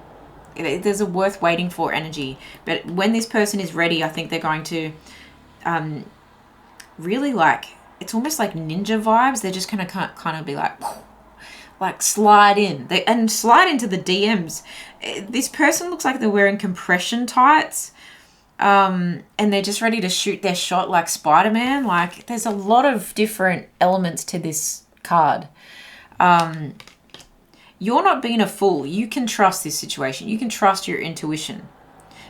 There's a worth waiting for energy, but when this person is ready, I think they're going to really, like, it's almost like ninja vibes. They're just going to kind of be like slide in and slide into the DMs. This person looks like they're wearing compression tights, and they're just ready to shoot their shot like Spider-Man. Like, there's a lot of different elements to this card. You're not being a fool. You can trust this situation. You can trust your intuition.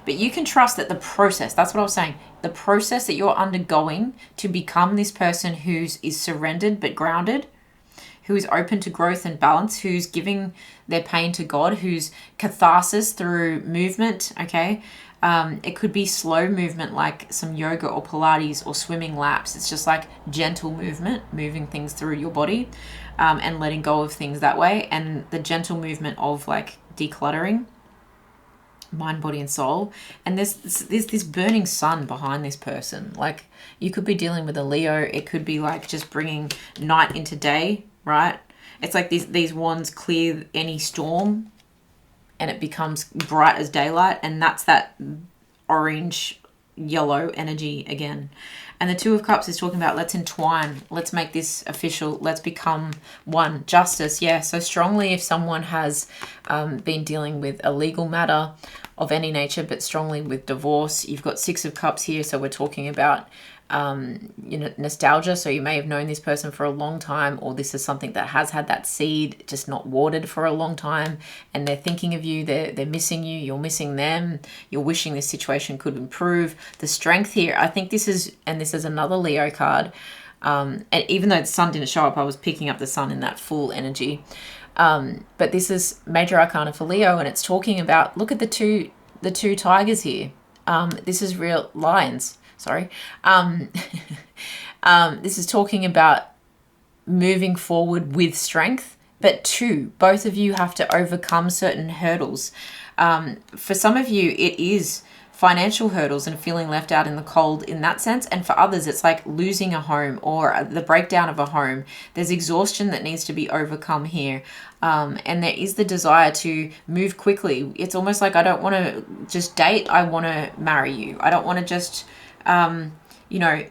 But you can trust that the process, that's what I was saying, the process that you're undergoing to become this person is surrendered but grounded, who is open to growth and balance, who's giving their pain to God, who's catharsis through movement, okay? It could be slow movement like some yoga or Pilates or swimming laps. It's just like gentle movement, moving things through your body. And letting go of things that way, and the gentle movement of like decluttering mind, body, and soul. And there's this burning sun behind this person. Like, you could be dealing with a Leo. It could be like just bringing night into day, right? It's like these wands clear any storm and it becomes bright as daylight, and that's that orange yellow energy again. And the Two of Cups is talking about let's entwine, let's make this official, let's become one. Justice, yeah. So strongly if someone has been dealing with a legal matter of any nature, but strongly with divorce. You've got Six of Cups here, so we're talking about nostalgia. So you may have known this person for a long time, or this is something that has had that seed just not watered for a long time, and they're thinking of you, they're missing you, you're missing them, you're wishing this situation could improve. The strength here, I think this is another Leo card, and even though the sun didn't show up, I was picking up the sun in that full energy, but this is major arcana for Leo, and it's talking about, look at the two tigers here. This is real lions. Sorry. This is talking about moving forward with strength, but both of you have to overcome certain hurdles. For some of you, it is financial hurdles and feeling left out in the cold in that sense. And for others, it's like losing a home or the breakdown of a home. There's exhaustion that needs to be overcome here. And there is the desire to move quickly. It's almost like, I don't want to just date, I want to marry you. I don't want to just, you know,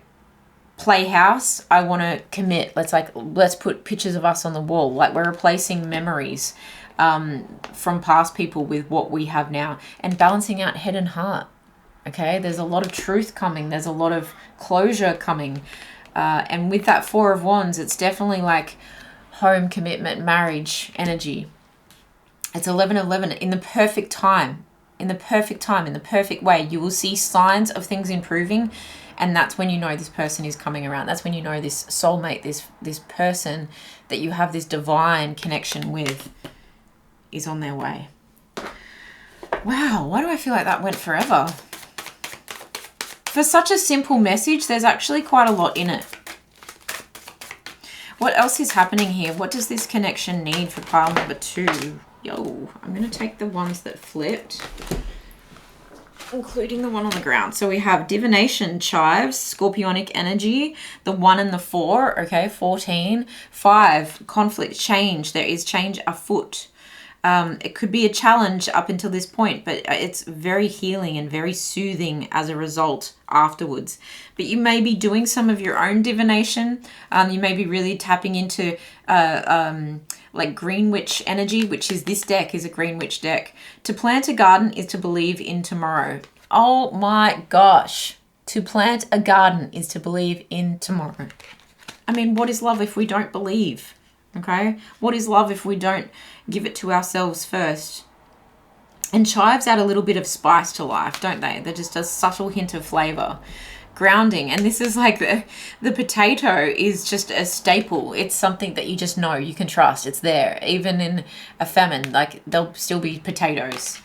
play house. I want to commit. Let's put pictures of us on the wall. Like, we're replacing memories from past people with what we have now, and balancing out head and heart. Okay, there's a lot of truth coming. There's a lot of closure coming. And with that Four of Wands, it's definitely like home, commitment, marriage energy. It's 11:11 in the perfect time. In the perfect way. You will see signs of things improving, and that's when you know this person is coming around. That's when you know this soulmate, this person that you have this divine connection with is on their way. Wow, why do I feel like that went forever? For such a simple message, there's actually quite a lot in it. What else is happening here? What does this connection need for pile number 2? Yo, I'm going to take the ones that flipped, including the one on the ground. So we have divination, chives, scorpionic energy, the 1 and the 4, okay, 14. 5, conflict, change. There is change afoot. It could be a challenge up until this point, but it's very healing and very soothing as a result afterwards. But you may be doing some of your own divination. You may be really tapping into like Green Witch energy, which is this deck is a Green Witch deck. To plant a garden is to believe in tomorrow. Oh my gosh. To plant a garden is to believe in tomorrow. I mean, what is love if we don't believe? Okay? What is love if we don't give it to ourselves first? And chives add a little bit of spice to life, don't they? They're just a subtle hint of flavor. Grounding, and this is like the potato is just a staple. It's something that you just know, you can trust. It's there. Even in a famine, like, there'll still be potatoes.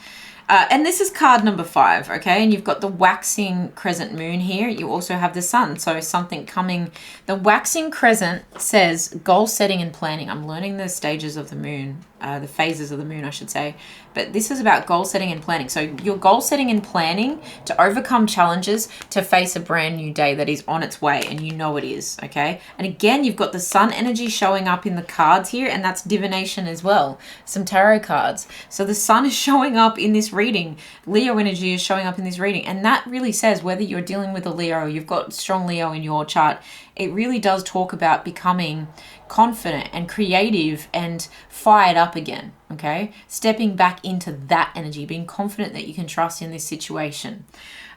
And this is card number 5, okay? And you've got the waxing crescent moon here. You also have the sun, so something coming. The waxing crescent says goal setting and planning. I'm learning the stages of the moon, the phases of the moon, I should say. But this is about goal setting and planning. So you're goal setting and planning to overcome challenges, to face a brand new day that is on its way, and you know it is, okay? And again, you've got the sun energy showing up in the cards here, and that's divination as well. Some tarot cards. So the sun is showing up in this reading. Leo energy is showing up in this reading. And that really says, whether you're dealing with a Leo, you've got strong Leo in your chart, it really does talk about becoming confident and creative and fired up again, okay? Stepping back into that energy, being confident that you can trust in this situation.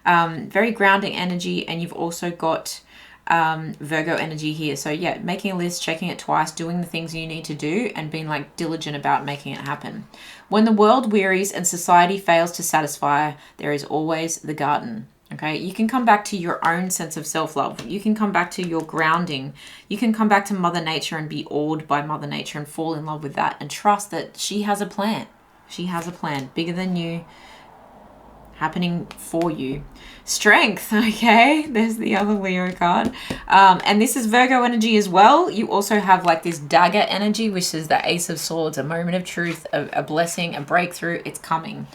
Very grounding energy, and you've also got Virgo energy here. So yeah, making a list, checking it twice, doing the things you need to do, and being like diligent about making it happen. When the world wearies and society fails to satisfy, there is always the garden. Okay, you can come back to your own sense of self-love. You can come back to your grounding. You can come back to Mother Nature and be awed by Mother Nature and fall in love with that and trust that she has a plan. She has a plan bigger than you, happening for you. Strength, okay? There's the other Leo card. And this is Virgo energy as well. You also have like this dagger energy, which is the Ace of Swords, a moment of truth, a blessing, a breakthrough. It's coming.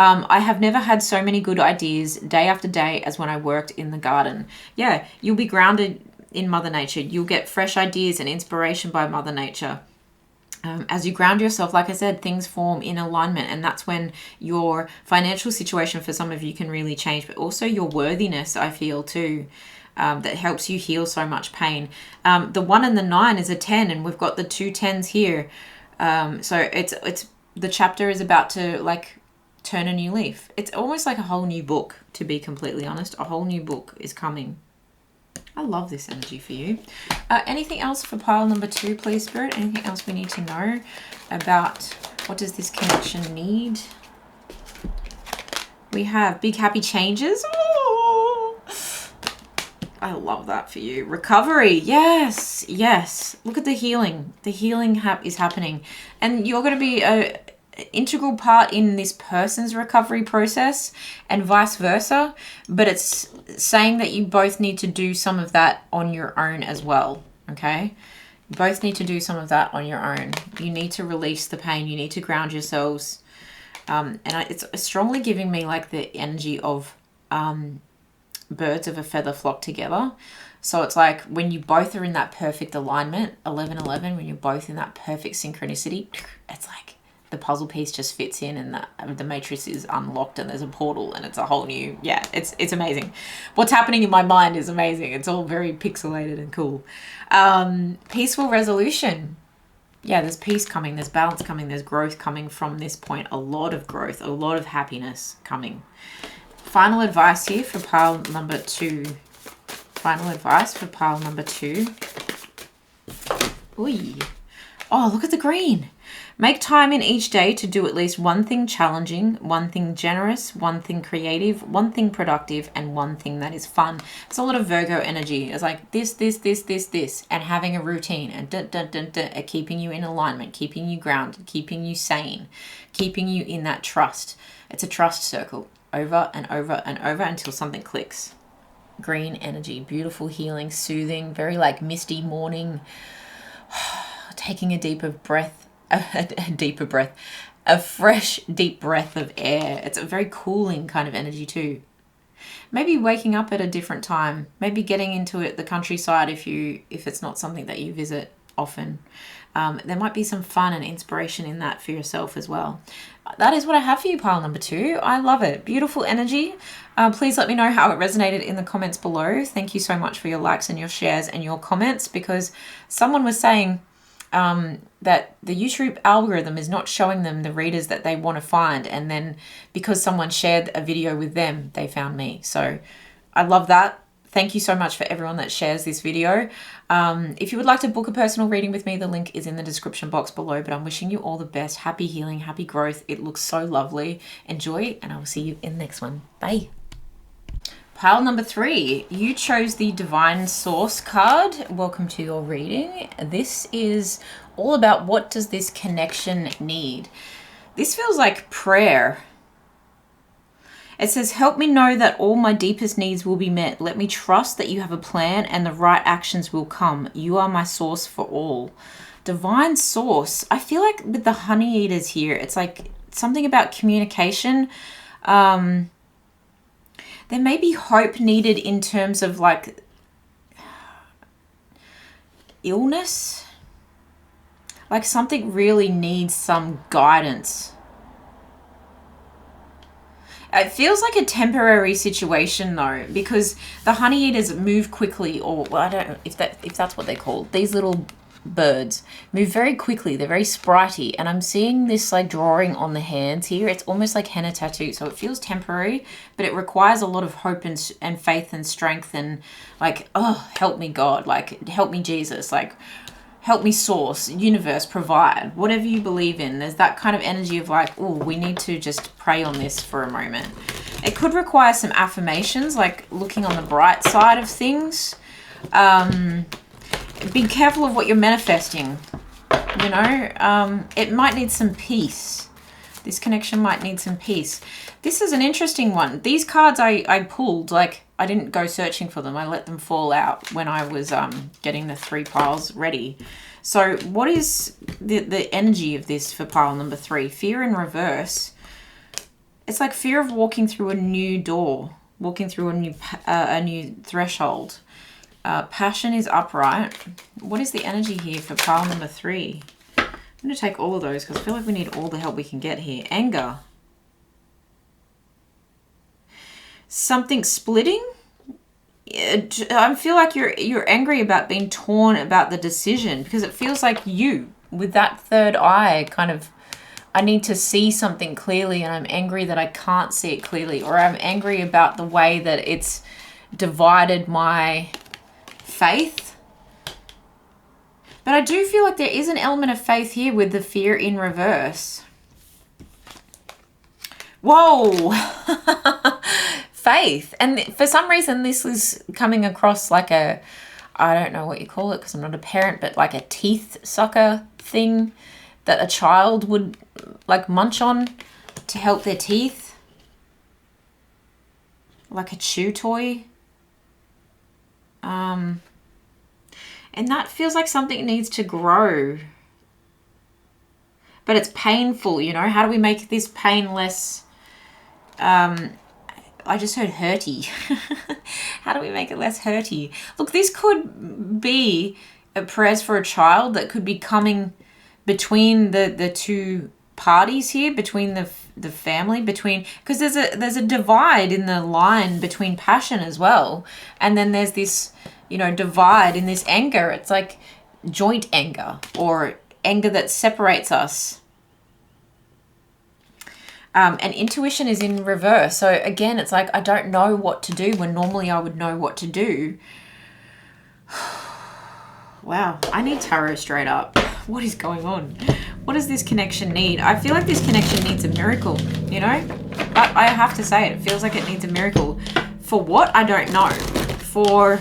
I have never had so many good ideas day after day as when I worked in the garden. Yeah, you'll be grounded in Mother Nature. You'll get fresh ideas and inspiration by Mother Nature. As you ground yourself, like I said, things form in alignment, and that's when your financial situation for some of you can really change, but also your worthiness, I feel too, that helps you heal so much pain. The 1 and the 9 is a 10, and we've got the 2 10s here. So it's the chapter is about to like turn a new leaf. It's almost like a whole new book, to be completely honest. A whole new book is coming. I love this energy for you. Anything else for pile number 2, please, Spirit? Anything else we need to know about what does this connection need? We have big happy changes. Oh, I love that for you. Recovery. Yes. Yes. Look at the healing. The healing is happening. And you're going to be a integral part in this person's recovery process and vice versa, but it's saying that you both need to do some of that on your own as well, okay? You both need to do some of that on your own. You need to release the pain. You need to ground yourselves. It's strongly giving me like the energy of birds of a feather flock together. So it's like when you both are in that perfect alignment, 11-11, when you're both in that perfect synchronicity, it's like the puzzle piece just fits in and the matrix is unlocked and there's a portal and it's a whole new, yeah, it's amazing. What's happening in my mind is amazing. It's all very pixelated and cool. Peaceful resolution. Yeah, there's peace coming, there's balance coming, there's growth coming from this point. A lot of growth, a lot of happiness coming. Final advice here for pile number 2. Final advice for pile number 2. Ooh. Oh, look at the green. Make time in each day to do at least one thing challenging, one thing generous, one thing creative, one thing productive, and one thing that is fun. It's a lot of Virgo energy. It's like this, and having a routine and keeping you in alignment, keeping you grounded, keeping you sane, keeping you in that trust. It's a trust circle over and over and over until something clicks. Green energy, beautiful, healing, soothing, very like misty morning. Taking a deeper breath, a fresh deep breath of air. It's a very cooling kind of energy too. Maybe waking up at a different time, maybe getting into it, the countryside if it's not something that you visit often. There might be some fun and inspiration in that for yourself as well. That is what I have for you, pile number 2. I love it. Beautiful energy. Please let me know how it resonated in the comments below. Thank you so much for your likes and your shares and your comments, because someone was saying that the YouTube algorithm is not showing them the readers that they want to find, and then because someone shared a video with them, they found me. So I love that. Thank you so much for everyone that shares this video. If you would like to book a personal reading with me, the link is in the description box below, but I'm wishing you all the best. Happy healing, happy growth. It looks so lovely. Enjoy, and I will see you in the next one. Bye. Pile number 3, you chose the Divine Source card. Welcome to your reading. This is all about what does this connection need. This feels like prayer. It says, help me know that all my deepest needs will be met. Let me trust that you have a plan and the right actions will come. You are my source for all. Divine Source. I feel like with the honey eaters here, it's like something about communication. There may be hope needed in terms of like illness. Like something really needs some guidance. It feels like a temporary situation though, because the honey eaters move quickly, or well, I don't know if that's what they're called. These little birds move very quickly. They're very sprightly, and I'm seeing this like drawing on the hands here. It's almost like henna tattoo, so it feels temporary, but it requires a lot of hope and faith and strength, and like, oh, help me God, like help me Jesus, like help me source, universe, provide, whatever you believe in. There's that kind of energy of like, oh, we need to just pray on this for a moment. It could require some affirmations, like looking on the bright side of things. Be careful of what you're manifesting, you know. It might need some peace. This connection might need some peace. This is an interesting one. These cards I pulled, like I didn't go searching for them. I let them fall out when I was getting the 3 piles ready. So what is the energy of this for pile number 3? Fear in reverse. It's like fear of walking through a new door, walking through a new threshold. Passion is upright. What is the energy here for pile number 3? I'm going to take all of those because I feel like we need all the help we can get here. Anger. Something splitting. I feel like you're angry about being torn about the decision, because it feels like you, with that third eye, kind of, I need to see something clearly and I'm angry that I can't see it clearly, or I'm angry about the way that it's divided my faith. But I do feel like there is an element of faith here with the fear in reverse. Whoa. Faith. And for some reason this is coming across like a, I don't know what you call it because I'm not a parent, but like a teeth sucker thing that a child would like munch on to help their teeth. Like a chew toy. And that feels like something needs to grow. But it's painful, you know? How do we make this pain less, I just heard hurty. How do we make it less hurty? Look, this could be a prayers for a child that could be coming between the two parties here, between the family, between, because there's a divide in the line between passion as well, and then there's this, you know, divide in this anger. It's like joint anger, or anger that separates us. And intuition is in reverse. So again, it's like, I don't know what to do when normally I would know what to do. Wow, I need tarot straight up. What is going on? What does this connection need? I feel like this connection needs a miracle, you know? I have to say it feels like it needs a miracle. For what? I don't know. For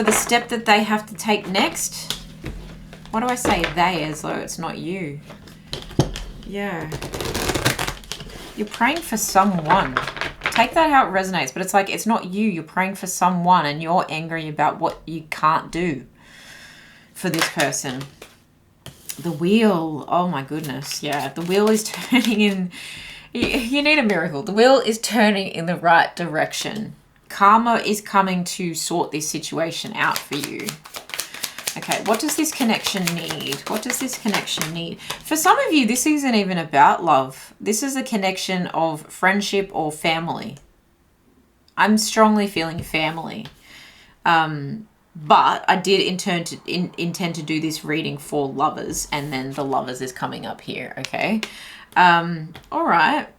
the step that they have to take next. Why do I say they as though it's not you? Yeah. You're praying for someone. Take that how it resonates, but it's like, it's not you. You're praying for someone and you're angry about what you can't do for this person. The wheel. Oh my goodness. Yeah, the wheel is turning in. You need a miracle. The wheel is turning in the right direction. Karma is coming to sort this situation out for you. Okay, what does this connection need? What does this connection need? For some of you, this isn't even about love. This is a connection of friendship or family. I'm strongly feeling family. But I did intend to do this reading for lovers, and then the lovers is coming up here, okay? All right.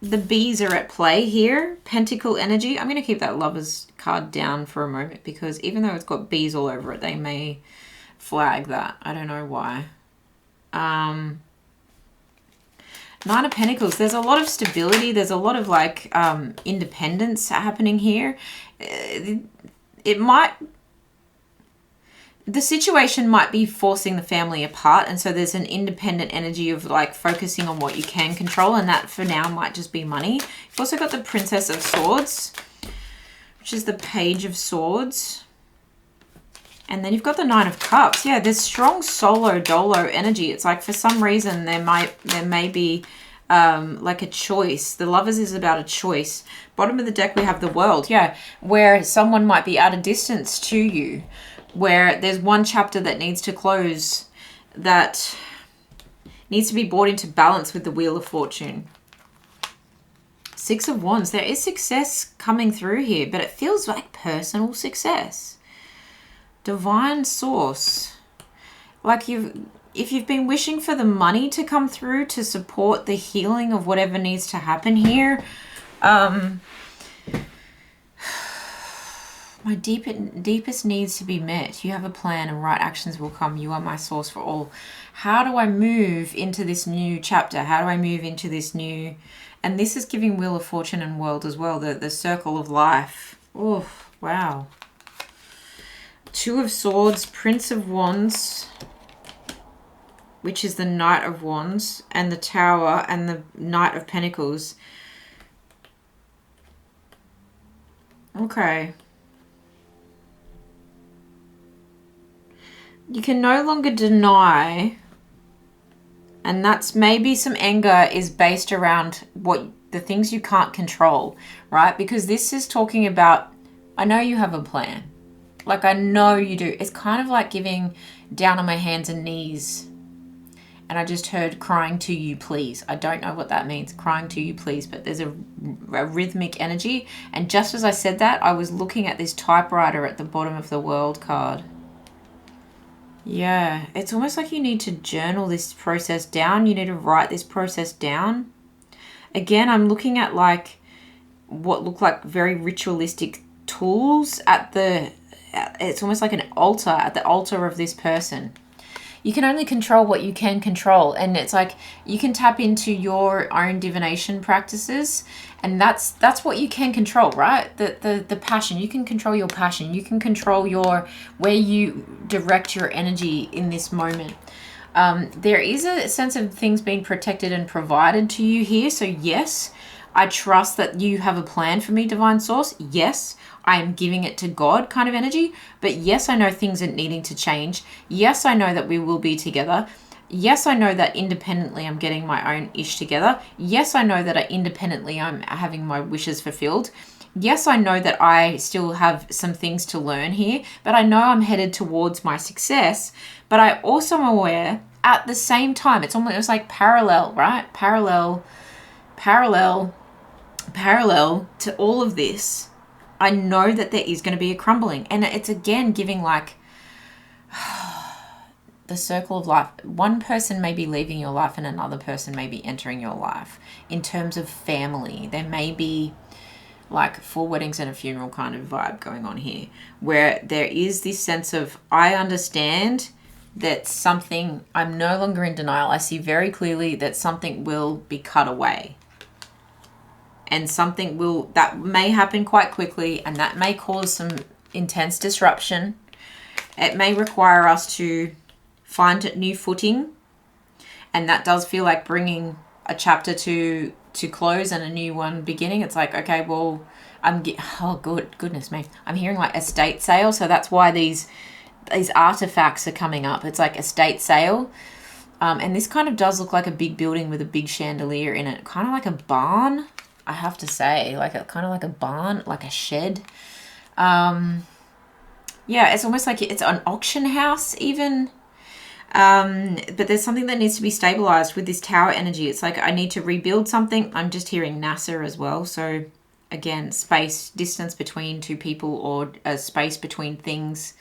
The bees are at play here. Pentacle energy. I'm going to keep that lovers card down for a moment, because even though it's got bees all over it, they may flag that. I don't know why. Nine of Pentacles. There's a lot of stability. There's a lot of like independence happening here. The situation might be forcing the family apart, and so there's an independent energy of like focusing on what you can control, and that for now might just be money. You've also got the Princess of Swords, which is the Page of Swords, and then you've got the Nine of Cups. Yeah, there's strong solo dolo energy. It's like for some reason there may be like a choice. The Lovers is about a choice. Bottom of the deck we have the World. Yeah, where someone might be at a distance to you, where there's one chapter that needs to close, that needs to be brought into balance with the Wheel of Fortune. Six of Wands. There is success coming through here, but it feels like personal success. Divine Source. Like if you've been wishing for the money to come through to support the healing of whatever needs to happen here, my deepest needs to be met. You have a plan and right actions will come. You are my source for all. How do I move into this new chapter? How do I move into this new... And this is giving Wheel of Fortune and World as well. The circle of life. Oh, wow. Two of Swords, Prince of Wands, which is the Knight of Wands, and the Tower, and the Knight of Pentacles. Okay. You can no longer deny, and that's maybe some anger is based around what the things you can't control, right? Because this is talking about, I know you have a plan. Like, I know you do. It's kind of like giving down on my hands and knees. And I just heard crying to you, please. I don't know what that means, crying to you, please. But there's a rhythmic energy. And just as I said that, I was looking at this typewriter at the bottom of the World card. Yeah, it's almost like you need to journal this process down. You need to write this process down. Again, I'm looking at like what look like very ritualistic tools at the... It's almost like an altar, at the altar of this person. You can only control what you can control. And it's like you can tap into your own divination practices, and that's what you can control, right? The passion. You can control your passion. You can control where you direct your energy in this moment. There is a sense of things being protected and provided to you here. So yes, I trust that you have a plan for me, Divine Source. Yes, I am giving it to God kind of energy. But yes, I know things are needing to change. Yes, I know that we will be together. Yes, I know that independently I'm getting my own ish together. Yes, I know that independently I'm having my wishes fulfilled. Yes, I know that I still have some things to learn here, but I know I'm headed towards my success. But I also am aware at the same time, it's almost like parallel, right? Parallel to all of this. I know that there is going to be a crumbling. And it's again giving like the circle of life. One person may be leaving your life and another person may be entering your life. In terms of family, there may be like 4 weddings and a funeral kind of vibe going on here, where there is this sense of, I understand that something, I'm no longer in denial. I see very clearly that something will be cut away. And something that may happen quite quickly, and that may cause some intense disruption. It may require us to find new footing, and that does feel like bringing a chapter to close and a new one beginning. It's like, okay, well, goodness me, I'm hearing like estate sale, so that's why these artifacts are coming up. It's like estate sale, and this kind of does look like a big building with a big chandelier in it, kind of like a barn, I have to say, kind of like a barn, like a shed. Yeah, it's almost like it's an auction house even. But there's something that needs to be stabilized with this tower energy. It's like I need to rebuild something. I'm just hearing NASA as well. So again, space, distance between two people, or a space between things.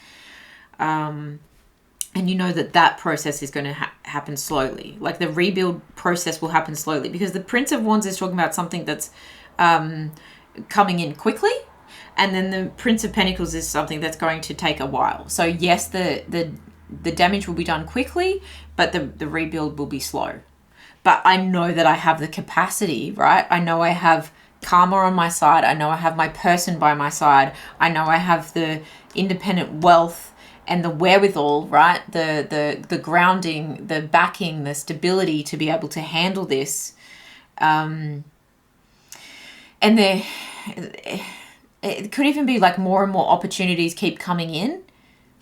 And you know that process is going to happen slowly. Like the rebuild process will happen slowly, because the Prince of Wands is talking about something that's coming in quickly. And then the Prince of Pentacles is something that's going to take a while. So yes, the damage will be done quickly, but the rebuild will be slow. But I know that I have the capacity, right? I know I have karma on my side. I know I have my person by my side. I know I have the independent wealth and the wherewithal, right? The grounding, the backing, the stability to be able to handle this. And it could even be like more and more opportunities keep coming in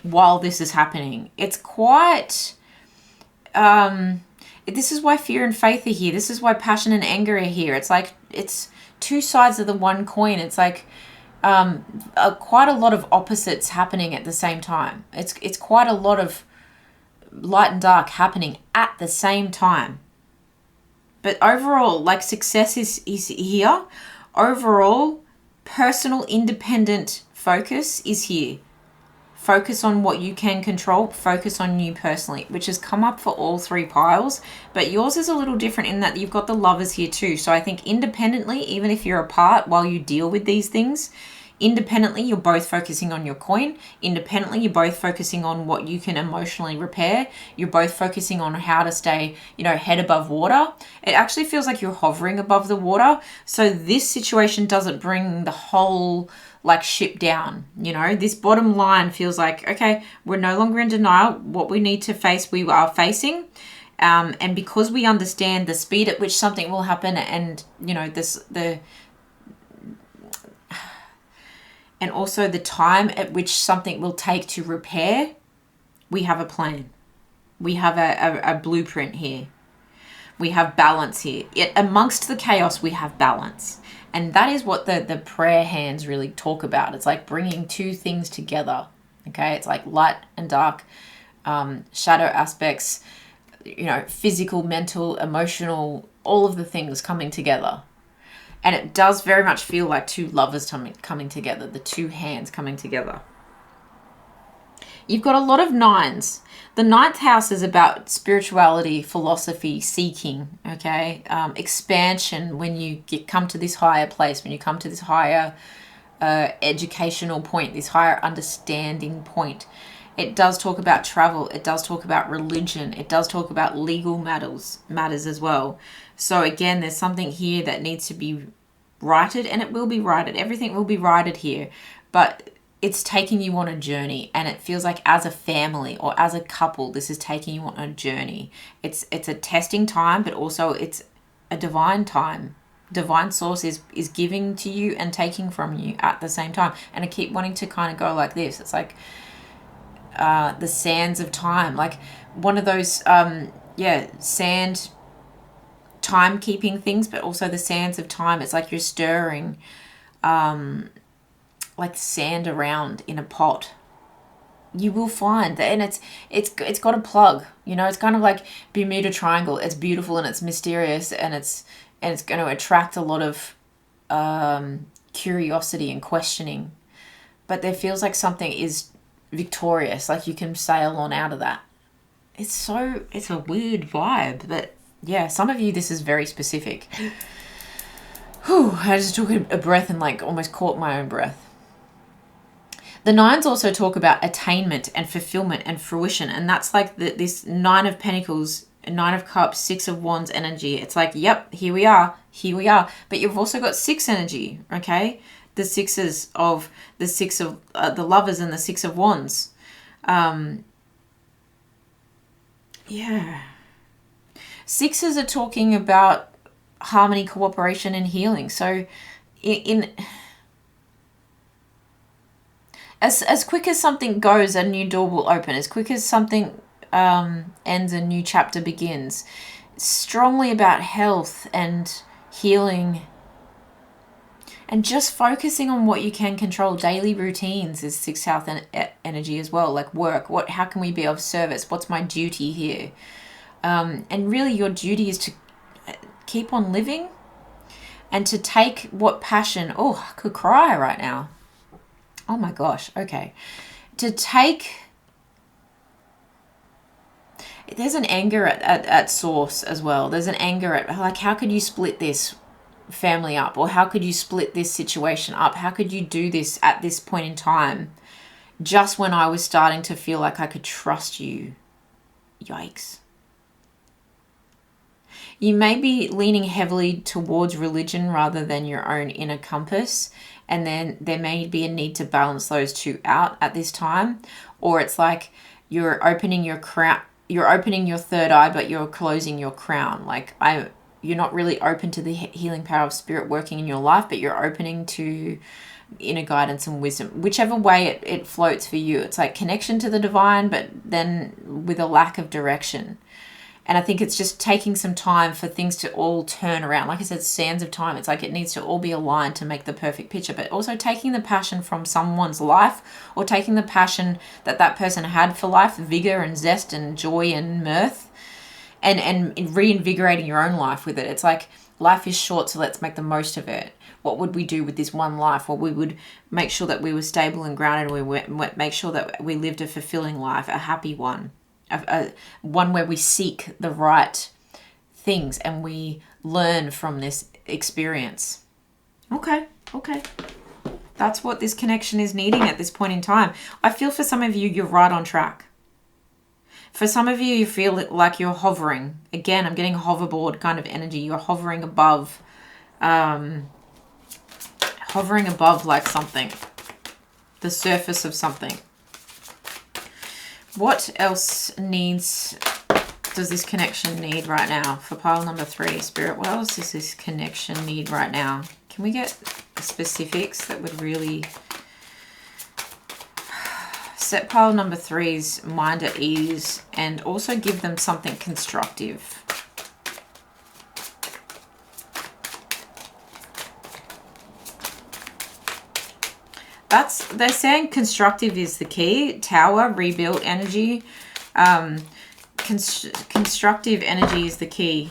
while this is happening. It's quite, this is why fear and faith are here. This is why passion and anger are here. It's like, it's two sides of the one coin. It's like, quite a lot of opposites happening at the same time. It's quite a lot of light and dark happening at the same time. But overall, like, success is here. Overall, personal independent focus is here. Focus on what you can control. Focus on you personally, which has come up for all 3 piles. But yours is a little different in that you've got the Lovers here too. So I think independently, even if you're apart while you deal with these things, independently, you're both focusing on your coin. Independently, you're both focusing on what you can emotionally repair. You're both focusing on how to stay, head above water. It actually feels like you're hovering above the water. So this situation doesn't bring the whole ship down. This bottom line feels like, okay, we're no longer in denial. What we need to face, we are facing. And because we understand the speed at which something will happen, and and also the time at which something will take to repair, we have a plan. We have a blueprint here. We have balance here. Yet amongst the chaos, we have balance. And that is what the prayer hands really talk about. It's like bringing 2 things together. Okay, it's like light and dark, shadow aspects, physical, mental, emotional, all of the things coming together. And it does very much feel like 2 lovers coming together, the 2 hands coming together. You've got a lot of 9s. The 9th house is about spirituality, philosophy, seeking, okay? Expansion, when you come to this higher place, when you come to this higher educational point, this higher understanding point. It does talk about travel. It does talk about religion. It does talk about legal matters as well. So again, there's something here that needs to be righted, and it will be righted. Everything will be righted here. But it's taking you on a journey, and it feels like as a family or as a couple, this is taking you on a journey. It's a testing time, but also it's a divine time. Divine source is giving to you and taking from you at the same time. And I keep wanting to kind of go like this. It's like the sands of time, like one of those yeah, sand, timekeeping things, but also the sands of time. It's like you're stirring like sand around in a pot. You will find that, and it's got a plug. You know, it's kind of like Bermuda Triangle. It's beautiful and it's mysterious, and it's going to attract a lot of curiosity and questioning. But there feels like something is victorious, like you can sail on out of that. It's a weird vibe, but yeah, some of you, this is very specific. Whew, I just took a breath and like almost caught my own breath. The nines also talk about attainment and fulfillment and fruition, and that's like this Nine of Pentacles, Nine of Cups, Six of Wands energy. It's like, yep, here we are. But you've also got six energy, okay? The six of the lovers and the Six of Wands. Yeah. Sixes are talking about harmony, cooperation, and healing. So in as quick as something goes, a new door will open. As quick as something ends, a new chapter begins. Strongly about health and healing and just focusing on what you can control. Daily routines is sixth house energy as well, like work. How can we be of service? What's my duty here? And really your duty is to keep on living and to take what passion... Oh, I could cry right now. Oh my gosh, okay. To take... There's an anger at source as well. There's an anger at, like, how could you split this family up? Or how could you split this situation up? How could you do this at this point in time? Just when I was starting to feel like I could trust you. Yikes. You may be leaning heavily towards religion rather than your own inner compass. And then there may be a need to balance those two out at this time. Or it's like you're opening your crown, you're opening your third eye, but you're closing your crown. Like you're not really open to the healing power of spirit working in your life, but you're opening to inner guidance and wisdom. Whichever way it floats for you. It's like connection to the divine, but then with a lack of direction. And I think it's just taking some time for things to all turn around. Like I said, sands of time. It's like it needs to all be aligned to make the perfect picture. But also taking the passion from someone's life, or taking the passion that person had for life, vigor and zest and joy and mirth, and reinvigorating your own life with it. It's like life is short, so let's make the most of it. What would we do with this one life? Well, we would make sure that we were stable and grounded. And we would make sure that we lived a fulfilling life, a happy one. One where we seek the right things and we learn from this experience. Okay. That's what this connection is needing at this point in time. I feel for some of you, you're right on track. For some of you, you feel like you're hovering. Again, I'm getting hoverboard kind of energy. You're hovering above like something, the surface of something. What else does this connection need right now? For pile number 3, Spirit, what else does this connection need right now? Can we get specifics that would really set pile number 3's mind at ease and also give them something constructive? They're saying constructive is the key. Tower, rebuild energy. Constructive energy is the key.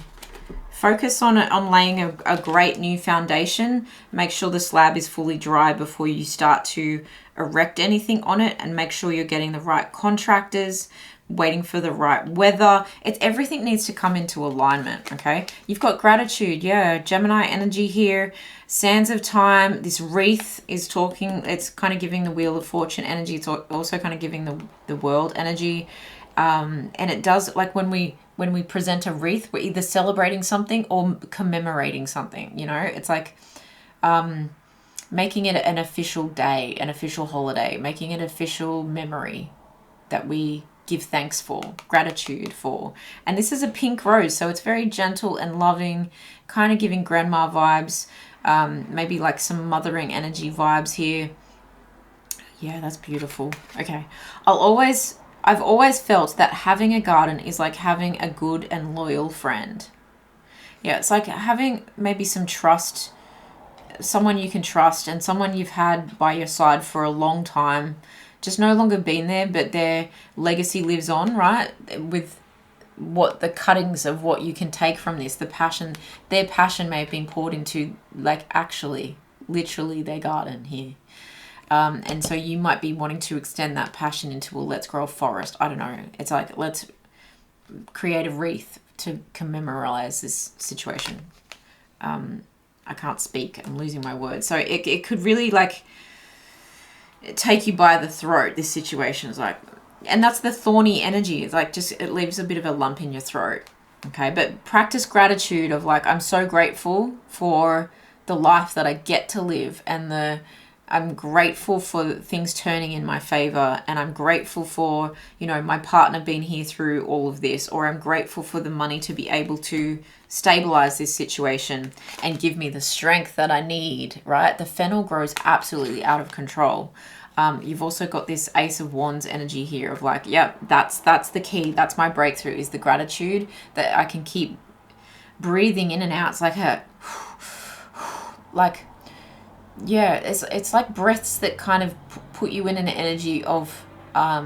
Focus on laying a great new foundation. Make sure the slab is fully dry before you start to erect anything on it, and make sure you're getting the right contractors, waiting for the right weather. Everything needs to come into alignment, okay? You've got gratitude, yeah, Gemini energy here. Sands of time, this wreath is talking, it's kind of giving the Wheel of Fortune energy. It's also kind of giving the world energy. And it does, like when we present a wreath, we're either celebrating something or commemorating something, you know? It's like making it an official day, an official holiday, making it official memory that we give thanks for, gratitude for. And this is a pink rose, so it's very gentle and loving, kind of giving grandma vibes, maybe like some mothering energy vibes here. Yeah, that's beautiful. Okay, I I've always felt that having a garden is like having a good and loyal friend. Yeah, it's like having maybe some trust, someone you can trust, and someone you've had by your side for a long time, just no longer been there, but their legacy lives on, right? With what the cuttings of what you can take from this, the passion, their passion may have been poured into, like, actually, literally their garden here. And so you might be wanting to extend that passion into, well, let's grow a forest. I don't know. It's like, let's create a wreath to commemoralize this situation. I can't speak. I'm losing my words. So it could really, like, take you by the throat, this situation. Is like, and that's the thorny energy. It's like, just, it leaves a bit of a lump in your throat. Okay, but practice gratitude of, like, I'm so grateful for the life that I get to live, and I'm grateful for things turning in my favor, and I'm grateful for, you know, my partner being here through all of this, or I'm grateful for the money to be able to stabilize this situation and give me the strength that I need, right? The fennel grows absolutely out of control. You've also got this Ace of Wands energy here of, like, yeah, that's the key. That's my breakthrough, is the gratitude that I can keep breathing in and out. It's like yeah, it's like breaths that kind of put you in an energy of, I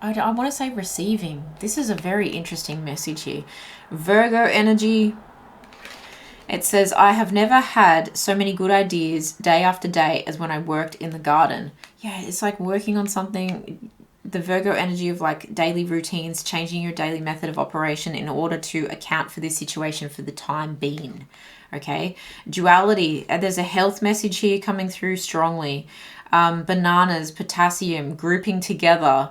want to say receiving. This is a very interesting message here. Virgo energy. It says, I have never had so many good ideas day after day as when I worked in the garden. Yeah, it's like working on something, the Virgo energy of, like, daily routines, changing your daily method of operation in order to account for this situation for the time being. Okay, duality. There's a health message here coming through strongly. Bananas, potassium, grouping together.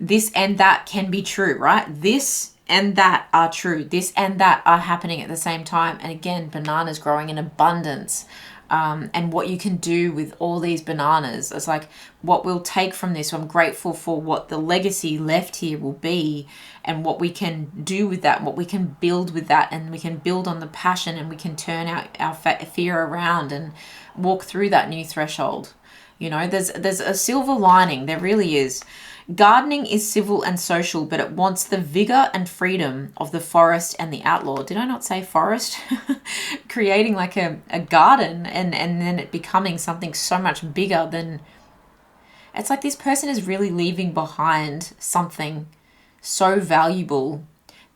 This and that can be true, right? This and that are true. This and that are happening at the same time. And again, bananas growing in abundance. And what you can do with all these bananas. It's like what we'll take from this. I'm grateful for what the legacy left here will be, and what we can do with that, what we can build with that, and we can build on the passion, and we can turn our fear around and walk through that new threshold. You know, there's a silver lining. There really is. Gardening is civil and social, but it wants the vigor and freedom of the forest and the outlaw. Did I not say forest? Creating like a garden and then it becoming something so much bigger than... It's like this person is really leaving behind something so valuable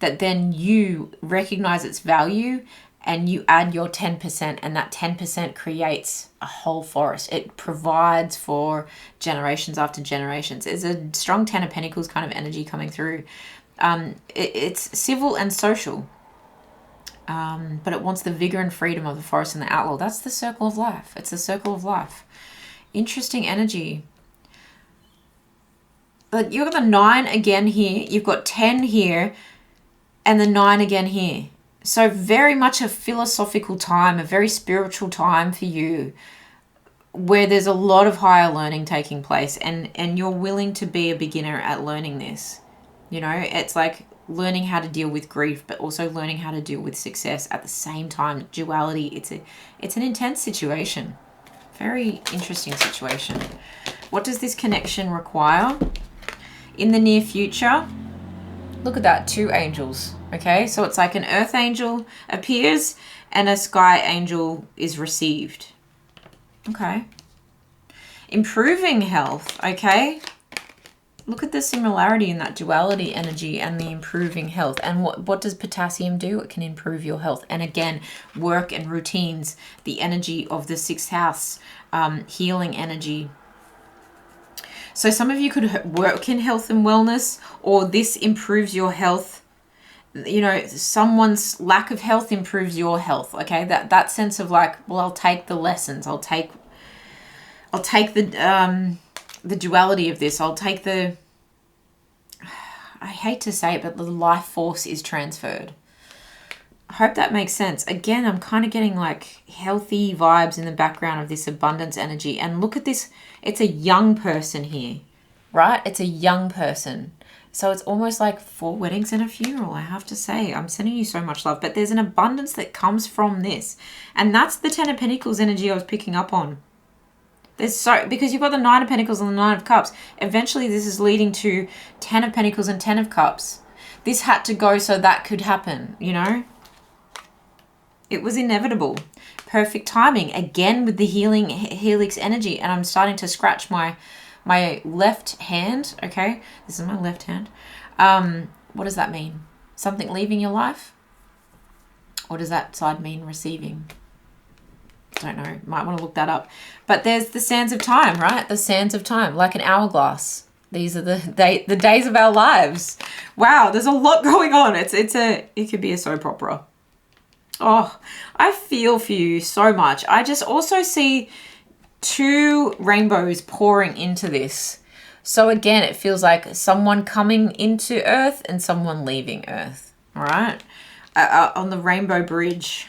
that then you recognize its value and you add your 10%, and that 10% creates a whole forest. It provides for generations after generations. It's a strong 10 of Pentacles kind of energy coming through. It's civil and social, but it wants the vigor and freedom of the forest and the outlaw. That's the circle of life. It's the circle of life. Interesting energy. But you've got the 9 again here. You've got 10 here and the 9 again here. So very much a philosophical time, a very spiritual time for you, where there's a lot of higher learning taking place, and you're willing to be a beginner at learning this. You know, it's like learning how to deal with grief, but also learning how to deal with success at the same time. Duality, it's an intense situation. Very interesting situation. What does this connection require? In the near future, look at that, 2 angels. Okay, so it's like an earth angel appears and a sky angel is received. Okay. Improving health, okay. Look at the similarity in that duality energy and the improving health. And what does potassium do? It can improve your health. And again, work and routines, the energy of the 6th house, healing energy. So some of you could work in health and wellness, or this improves your health. You know, someone's lack of health improves your health. Okay, that sense of like, well, I'll take the lessons. I'll take the duality of this. I'll take the, I hate to say it, but the life force is transferred. I hope that makes sense. Again, I'm kind of getting like healthy vibes in the background of this abundance energy. And look at this. It's a young person here, right? It's a young person. So it's almost like 4 weddings and a funeral, I have to say. I'm sending you so much love. But there's an abundance that comes from this. And that's the 10 of Pentacles energy I was picking up on. Because you've got the Nine of Pentacles and the Nine of Cups. Eventually this is leading to 10 of Pentacles and 10 of Cups. This had to go so that could happen, you know? It was inevitable. Perfect timing. Again with the healing helix energy. And I'm starting to scratch my left hand, okay? This is my left hand. What does that mean? Something leaving your life? Or does that side mean receiving? Don't know. Might want to look that up. But there's the sands of time, right? The sands of time, like an hourglass. These are the days of our lives. Wow, there's a lot going on. It could be a soap opera. Oh, I feel for you so much. I just also see 2 rainbows pouring into this. So again, it feels like someone coming into Earth and someone leaving Earth. All right, on the rainbow bridge.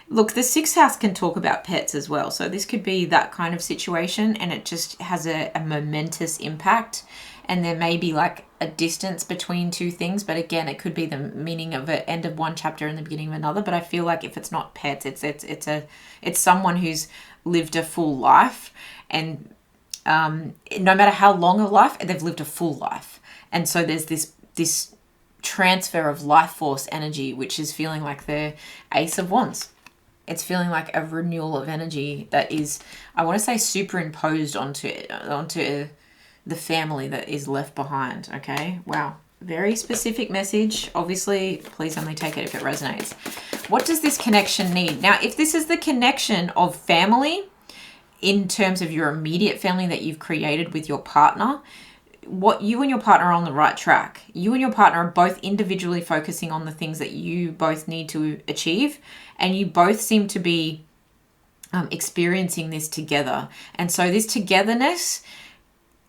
Look, the 6th house can talk about pets as well. So this could be that kind of situation, and it just has a momentous impact. And there may be like a distance between 2 things. But again, it could be the meaning of an end of one chapter and the beginning of another. But I feel like if it's not pets, it's someone who's lived a full life. And no matter how long a life, they've lived a full life. And so there's this transfer of life force energy, which is feeling like the Ace of Wands. It's feeling like a renewal of energy that is, I want to say, superimposed onto the family that is left behind. Okay. Wow. Very specific message. Obviously, please only take it if it resonates. What does this connection need? Now, if this is the connection of family in terms of your immediate family that you've created with your partner, what you and your partner are on the right track. You and your partner are both individually focusing on the things that you both need to achieve, and you both seem to be experiencing this together. And so this togetherness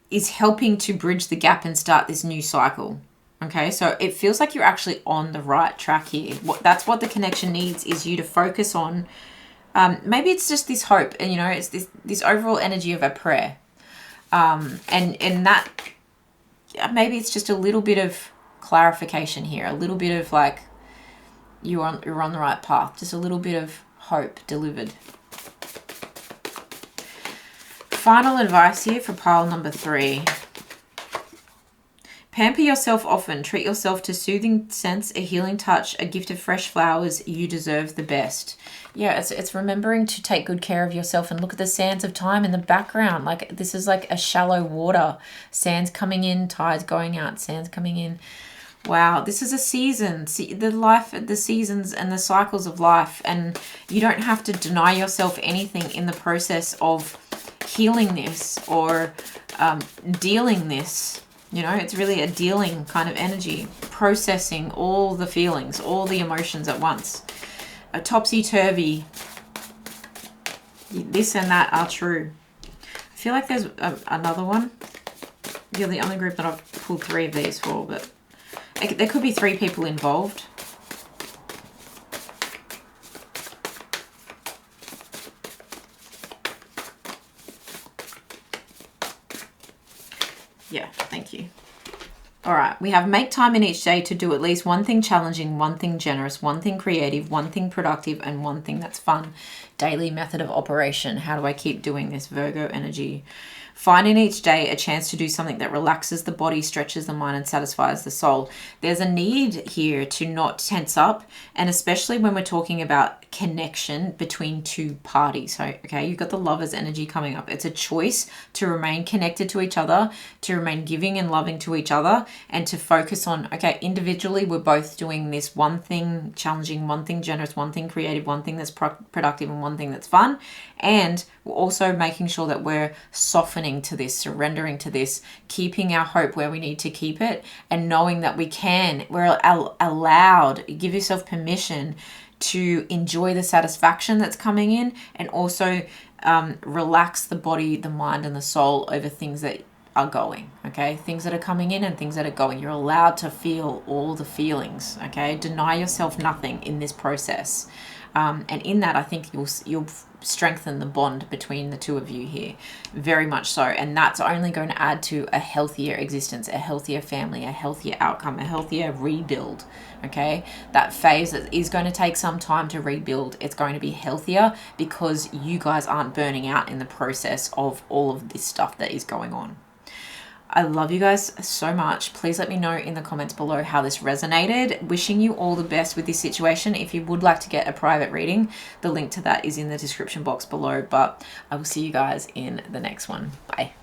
is helping to bridge the gap and start this new cycle. Okay, so it feels like you're actually on the right track here. That's what the connection needs, is you to focus on. Maybe it's just this hope, and you know, it's this overall energy of a prayer, and that. Maybe it's just a little bit of clarification here, a little bit of like you're on the right path, just a little bit of hope delivered. Final advice here for pile number 3. Pamper yourself often. Treat yourself to soothing scents, a healing touch, a gift of fresh flowers. You deserve the best. Yeah, it's remembering to take good care of yourself, and look at the sands of time in the background. Like this is like a shallow water. Sands coming in, tides going out, sands coming in. Wow, this is a season. See the seasons and the cycles of life, and you don't have to deny yourself anything in the process of healing this or dealing this. You know, it's really a dealing kind of energy, processing all the feelings, all the emotions at once. A topsy-turvy. This and that are true. I feel like there's another one. You're the only group that I've pulled 3 of these for, but there could be 3 people involved. Yeah, thank you. All right, we have make time in each day to do at least one thing challenging, one thing generous, one thing creative, one thing productive, and one thing that's fun. Daily method of operation. How do I keep doing this? Virgo energy. Find in each day a chance to do something that relaxes the body, stretches the mind, and satisfies the soul. There's a need here to not tense up, and especially when we're talking about connection between 2 parties. So, okay, you've got the lover's energy coming up. It's a choice to remain connected to each other, to remain giving and loving to each other, and to focus on, okay, individually, we're both doing this one thing challenging, one thing generous, one thing creative, one thing that's productive, and one thing that's fun. And we're also making sure that we're softening to this, surrendering to this, keeping our hope where we need to keep it, and knowing that we're allowed, give yourself permission to enjoy the satisfaction that's coming in, and also relax the body, the mind, and the soul over things that are going, okay? Things that are coming in and things that are going. You're allowed to feel all the feelings, okay? Deny yourself nothing in this process. And in that, I think you'll strengthen the bond between the two of you here, very much so. And that's only going to add to a healthier existence, a healthier family, a healthier outcome, a healthier rebuild, okay? That phase is going to take some time to rebuild. It's going to be healthier because you guys aren't burning out in the process of all of this stuff that is going on. I love you guys so much. Please let me know in the comments below how this resonated. Wishing you all the best with this situation. If you would like to get a private reading, the link to that is in the description box below. But I will see you guys in the next one. Bye.